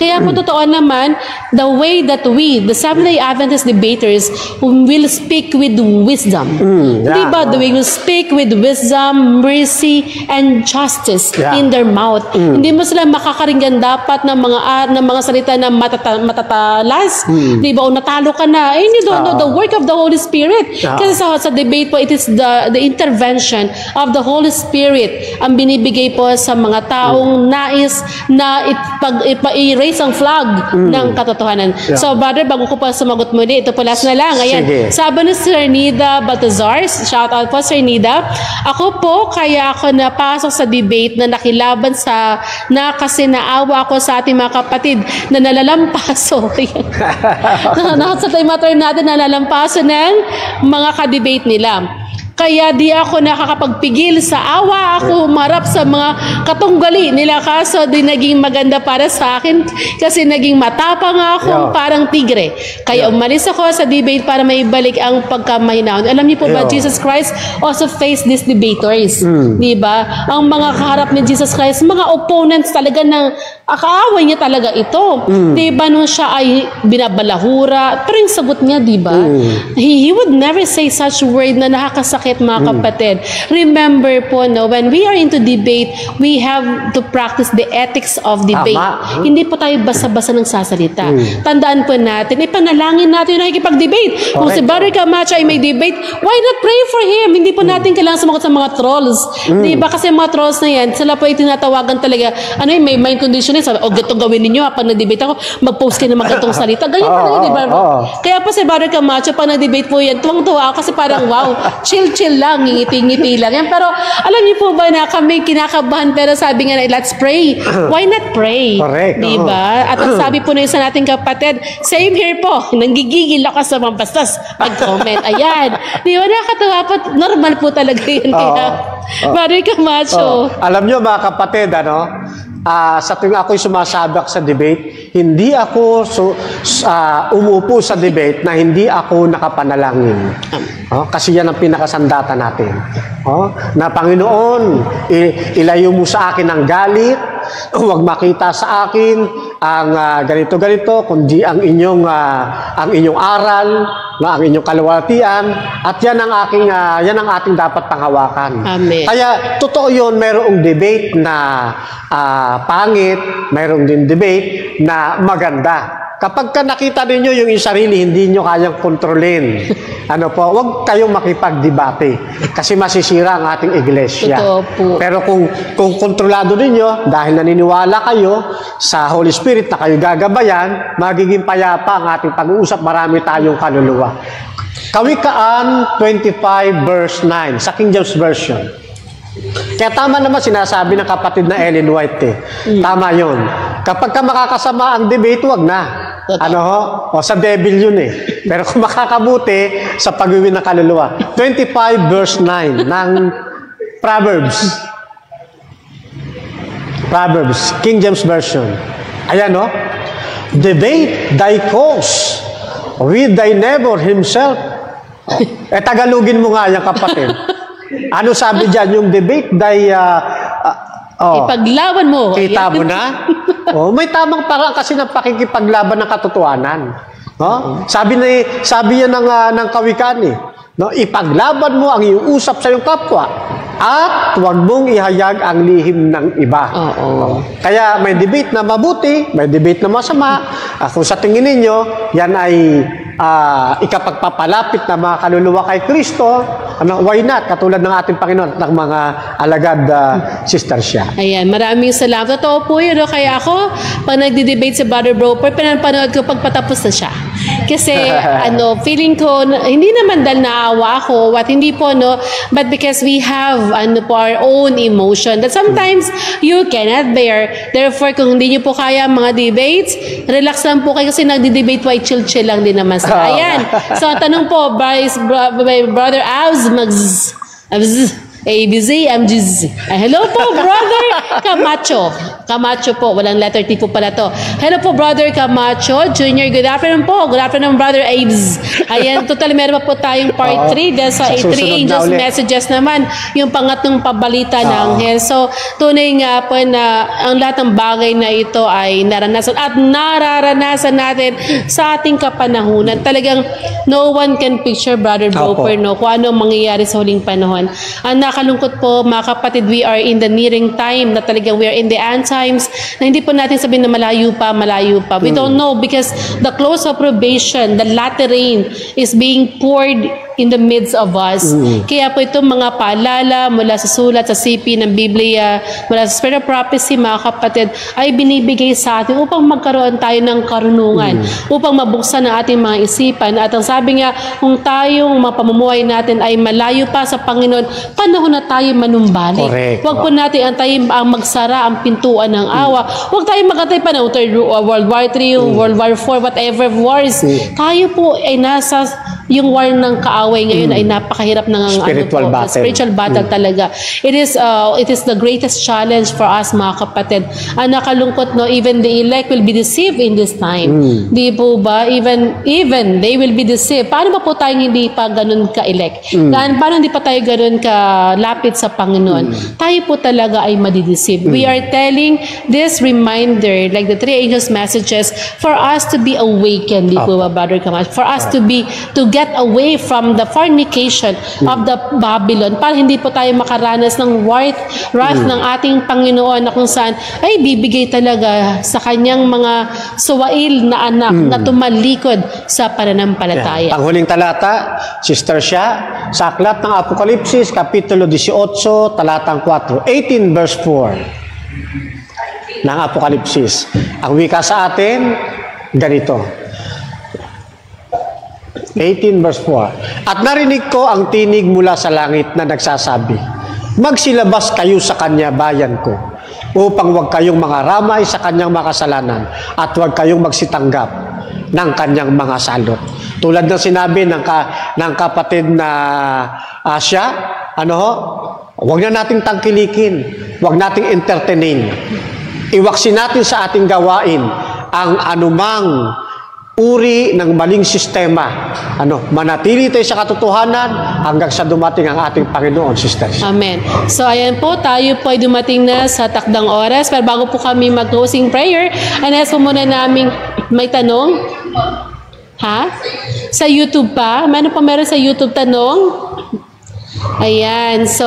Kaya po totoo naman, the way that we, the Seventh-day Adventist debaters, will speak with wisdom. Diba? We will speak with wisdom, mercy, and justice in their mouth. Hindi mo sila makakaringgan dapat ng mga salita na matatalas. Diba? O natalo ka na. You don't know the work of the Holy Spirit. Kasi sa debate po, it is the intervention of the Holy Spirit ang binibigay po sa mga taong nais na ipa-erase ang flag ng katotohanan. So, brother, bago ko pa sumagot muli, ito po last na lang. Ayan. Sabi ni Sir Nida Baltazar, shout out po Sir Nida, ako po, kaya ako napasok sa debate na nakilaban kasi naawa ako sa ating mga kapatid na nalalampaso. Sa time natin nalalampaso ng mga ka-debate nila. Kaya di ako nakakapagpigil sa awa. Ako humarap sa mga katunggali nila. Kaso di naging maganda para sa akin kasi naging matapang akong parang tigre. Kaya umalis ako sa debate para maibalik ang pagkamahinaon. Alam niyo po ba, Jesus Christ also faced these debaters. Di ba? Ang mga kaharap ni Jesus Christ, mga opponents talaga ng akaaway niya talaga ito. Di ba nung siya ay binabalahura, pero yung sagot niya, di ba? He would never say such word na nakakasakit, mga kapatid. Remember po, no, when we are into debate, we have to practice the ethics of debate. Hindi po tayo basa-basa ng sasalita. Tandaan po natin, ipanalangin natin yung nakikipag-debate. Kung si Brother Camacho ay may debate, why not pray for him? Hindi po natin kailangan sumagot sa mga trolls. Di ba? Kasi mga trolls na yan, sila po ay tinatawagan talaga, ano yung may mind condition yun, sabi, ganito gawin ninyo, pag nag-debate ako, mag-post kayo ng mga ganitong salita. Ganyan talaga, di ba? Kaya po si Brother Camacho, pag nag-debate po yan, tuwang-tuwa ako kasi parang, wow, chill-chill lang, ngiti-ngiti lang yan. Pero, alam niyo po ba na kami kinakabahan, pero sabi nga na, let's pray. Why not pray? Correct. Di ba? At ang sabi po na isa nating kapatid, same here po, nanggigigil ako sa mga bastos mag-comment. Ayan. Di ba, nakakatawa po, normal po talaga yun. Kaya, Brother Camacho. Alam nyo mga kapatid, sa tuwing ako'y sumasabak sa debate, hindi ako umupo sa debate na hindi ako nakapanalangin. Kasi yan ang pinakasandata natin. Na Panginoon, ilayo mo sa akin ang galit, huwag makita sa akin ang ganito-ganito, kundi ang inyong aral, ang inyong kaluwalhatian, at yan ang ating dapat panghawakan. Amen. Kaya totoo yun, mayroong debate na pangit, mayroong din debate na maganda. Kapag ka nakita ninyo yung sarili, hindi nyo kayang kontrolin. Huwag kayong makipagdebate kasi masisira ang ating iglesia. Pero kung kontrolado ninyo, dahil naniniwala kayo sa Holy Spirit na kayo gagabayan, magiging payapa ang ating pag-uusap, marami tayong kaluluwa. Kawikaan 25 verse 9 sa King James Version. Kaya tama naman sinasabi ng kapatid na Ellen White. Tama yun. Kapag ka makakasama ang debate, wag na. Sa devil yun Pero kung makakabuti sa pagwiwin ng kaluluwa. 25 verse 9 ng Proverbs, King James Version. Ayan debate thy cause with thy neighbor himself. Tagalogin mo nga yan, kapatid. Ano sabi dyan? Yung debate thy ipaglaban mo. Kita mo na? May tamang parang kasi ng pakikipaglaban ng katotohanan. Sabi yan ng kawikaan ipaglaban mo ang iyong usap sa iyong kapwa at huwag mong ihayag ang lihim ng iba. Kaya may debate na mabuti, may debate na masama. Kung sa tingin ninyo, yan ay ikapagpapalapit na mga kaluluwa kay Kristo, why not? Katulad ng ating Panginoon at ng mga alagad sisters siya. Ayan, maraming salamat. Totoo po yun. Kaya ako, pag nagdi-debate si Brother Broper, pinapanood ko pagpatapos na siya. Kasi, feeling ko, hindi naman dahil naawa ako, hindi po, but because we have, our own emotion that sometimes you cannot bear. Therefore, kung hindi nyo po kaya mga debates, relax lang po kayo kasi nagdi-debate, why chill-chill lang din naman sila. Ayan. So, ang tanong po, Brother ABC, MGZ. Hello po, Brother Camacho. Camacho po, walang letter T po pala to. Hello po, Brother Camacho Jr. Good afternoon po. Good afternoon, Brother Abe's. Ayan, total meron pa po tayong part 3 dahil sa 3 angels messages naman, yung pangatlong pabalita ng Anghel. So, tunay nga po na ang lahat ng bagay na ito ay naranasan at nararanasan natin sa ating kapanahunan. Talagang no one can picture, Brother Broper, kung ano mangyayari sa huling panahon. Ang nakakalungkot po, mga kapatid, we are in the nearing time na talagang we are in the end times na hindi po natin sabihin na malayo pa. We don't know because the close of probation, the latter rain is being poured in the midst of us. Kaya po itong mga paalala mula sa sulat sa CP ng Biblia, mula sa Spirit of Prophecy, mga kapatid, ay binibigay sa atin upang magkaroon tayo ng karunungan, upang mabuksan ang ating mga isipan. At ang sabi nga, kung tayong mga pamumuhay natin ay malayo pa sa Panginoon, panahon na tayo manumbalik. Huwag po natin antayin ang magsara ang pintuan ng awa. Huwag tayo magantay pa ng World War III, World War IV, whatever wars. Tayo po ay nasa yung war ng kaaway ngayon ay napakahirap ng Spiritual battle. spiritual battle talaga. It is the greatest challenge for us, mga kapatid. Ang nakalungkot, no, even the elect will be deceived in this time. Di po ba? Even they will be deceived. Paano ba po tayong hindi pa ganun ka-elect? Paano hindi pa tayo ganun ka-lapit sa Panginoon? Tayo po talaga ay madideceive. We are telling this reminder, like the three angels' messages, for us to be awakened, di po ba, Brother Kamash? For us to get away from the fornication of the Babylon, para hindi po tayo makaranas ng wrath ng ating Panginoon, na kung saan ay bibigay talaga sa kanyang mga suwail na anak na tumalikod sa pananampalataya. Panghuling talata, Sister Shia, sa aklat ng Apokalipsis, Kapitulo 18, talatang 4, 18 verse 4 ng Apokalipsis. Ang wika sa atin, ganito. 18 verse 4. At narinig ko ang tinig mula sa langit na nagsasabi, magsilabas kayo sa kanya, bayan ko, upang huwag kayong mangaramay sa kanyang makasalanan at huwag kayong magsitanggap ng kanyang mga salot. Tulad ng sinabi ng kapatid na Asya, huwag na nating tangkilikin, huwag nating entertainin. Iwaksin natin sa ating gawain ang anumang uri ng maling sistema. Manatili tayo sa katotohanan hanggang sa dumating ang ating Panginoon, sisters. Amen. So ayan po, tayo po ay dumating na sa takdang oras. Pero bago po kami mag-closing prayer, anas po muna namin may tanong. Ha? Sa YouTube pa? Meron sa YouTube tanong? Ayan, so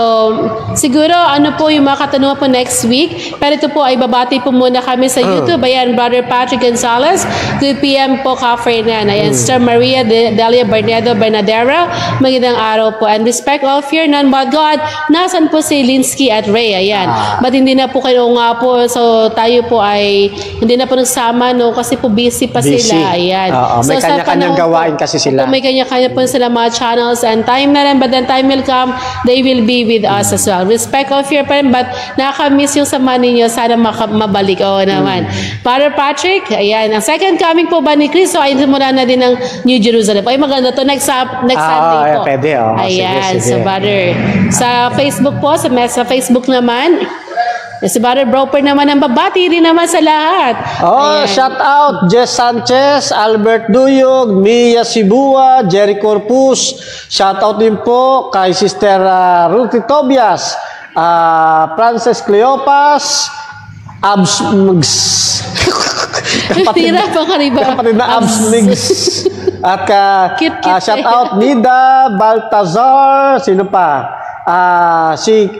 siguro po yung mga katanungan po next week, pero ito po ay babati po muna kami sa YouTube. Ayan, Brother Patrick Gonzalez, 2 p.m. po coffee na. Ayan, Sister Maria Delia Bernadera, magandang araw po. And respect all fear none but God. Nasaan po si Linsky at Ray? Ayan, ba't hindi na po kayo nga po, so tayo po ay hindi na po nagsama, no, kasi po busy pa sila. Ayan. May so, kanya-kanyang gawain kasi sila. May kanya-kanya po sila mga channels and time na rin, but then time will come, they will be with us as well. Respect of fear pa rin, but nakaka-miss yung sama ninyo. Sana mabalik. Oo naman. Father Patrick, ayan. Ang second coming po ba ni Cristo ay simula na din ng New Jerusalem. Ay, maganda to. Next Sunday po. Pwede. Ayan. Sige. So, Brother, sa Facebook po, sa Facebook naman, si Brother Broper naman ang babati rin naman sa lahat. Shout out Jess Sanchez, Albert Duyog, Mia Sibua, Jerry Corpus. Shout out din po kay Sister Ruthie Tobias, Frances Cleopas, Abs Migs. Kapatid na Abs Migs. At shout out Nida Baltazar, sino pa? Si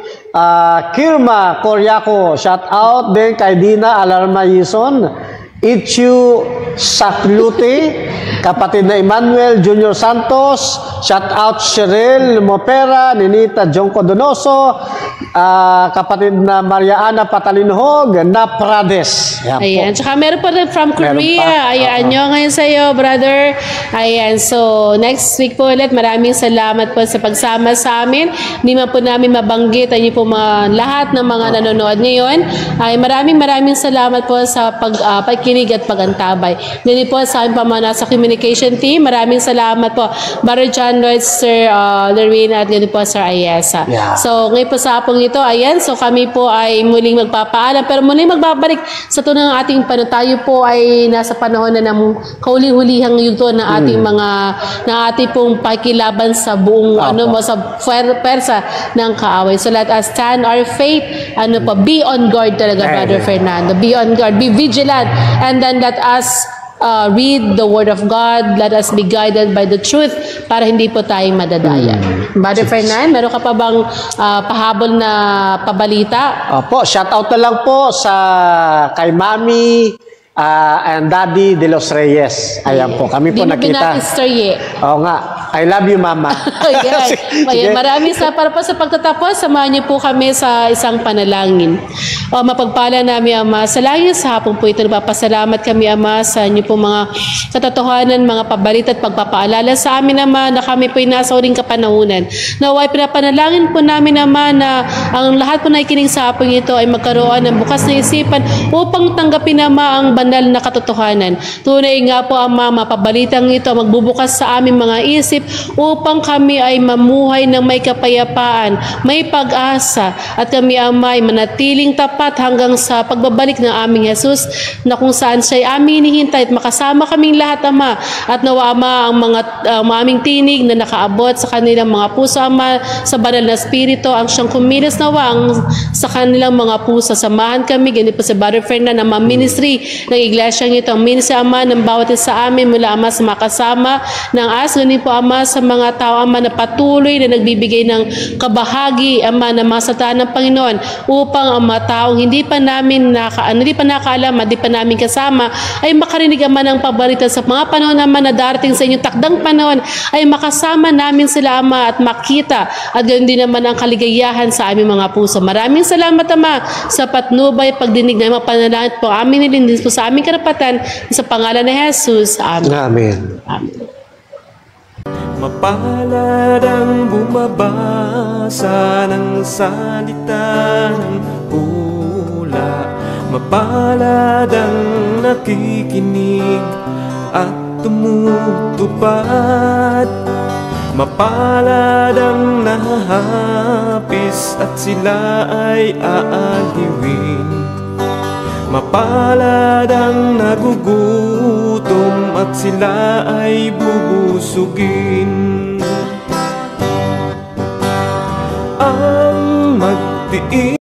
Kirma Koryako, shout out din kay Dina Alarma Yison, Ichu Saklute, kapatid na Emmanuel Junior Santos, shout out Cheryl Mopera, Ninita Jonko Donoso, kapatid na Maria Ana Patalinhog, na Prades. Ayan, tsaka meron pa rin from Korea. Ayan, nyo ngayon sa iyo, brother. Ayan, so next week po ulit, maraming salamat po sa pagsama sa amin. Hindi man po namin mabanggit ang po lahat ng mga nanonood ngayon. Ay maraming salamat po sa pagkinig at pagantabay. Ganyan po sa aming pamana sa communication team. Maraming salamat po, Brother John Lloyd, Sir Lorraine, at ganyan po Sir Ayesa. So ngayon po sa hapong ito, ayan, so kami po ay muling magpapaalam, pero muling magbabalik sa tunang ating panahon. Tayo po ay nasa panahon na ng kauli-hulihang yugto ng ating ating pong pakilaban sa buong sa persa ng kaaway. So let us stand our faith, be on guard talaga, Brother Fernando. Be on guard, be vigilant, and then let us read the Word of God. Let us be guided by the truth para hindi po tayo madadaya. Brother Fernando, meron ka pa bang pahabol na pabalita? Opo, shout out na lang po sa kay Mami and Daddy de los Reyes. Ayan po, kami po nakita. Oo nga. I love you, Mama. Ayan, maraming para po sa pagtatapos, samahan niyo po kami sa isang panalangin. Mapagpala namin, Ama, sa langit sa hapon po ito, nagpapasalamat kami, Ama, sa inyo po mga katotohanan, mga pabalita at pagpapaalala sa amin, Ama, na kami po ay nasa uling kapanahunan. Naway pinapanalangin po namin, Ama, na ang lahat po na ikinig sa hapon ito ay magkaroon ng bukas na isipan upang tanggapin, Ama, ang banal na katotohanan. Tunay nga po, Ama, mapabalitang ito magbubukas sa aming mga isip upang kami ay mamuhay ng may kapayapaan, may pag-asa, at kami, Ama, ay manatiling tapat hanggang sa pagbabalik ng aming Jesus, na kung saan siya'y aming hinihintay, at makasama kaming lahat, Ama, at nawa, Ama, ang mga aming tinig na nakaabot sa kanilang mga puso, Ama, sa banal na Espiritu ang siyang kumilos nawang sa kanilang mga puso. Samahan kami, ganito po sa Brother Fernand, ang mga ministry ng iglesyang ito, ang ministry, Ama, ng bawat isa sa amin, mula, Ama, sa mga kasama ng AS, ganito po, Ama, sa mga tao, Ama, na patuloy na nagbibigay ng kabahagi, Ama, na mga salita ng Panginoon, upang ang mga taong hindi pa nakaalam, hindi pa namin kasama, ay makarinig, Ama, ng paborito sa mga panahon, Ama, na darating sa inyong takdang panahon, ay makasama namin sila, Ama, at makita, at ganoon din naman ang kaligayahan sa aming mga puso. Maraming salamat, Ama, sa patnubay, pagdinig na mga panalangin po amin nilindis po sa aming karapatan, sa pangalan ni Jesus. Amen. Amen. Amen. Mapalad ang bumabasa ng salita ng pula, mapalad ang nakikinig at tumutupad, mapalad ang nahahapis at sila ay aaliwin, mapalad ang nagugutom at sila ay bubusugin. Ang magtiis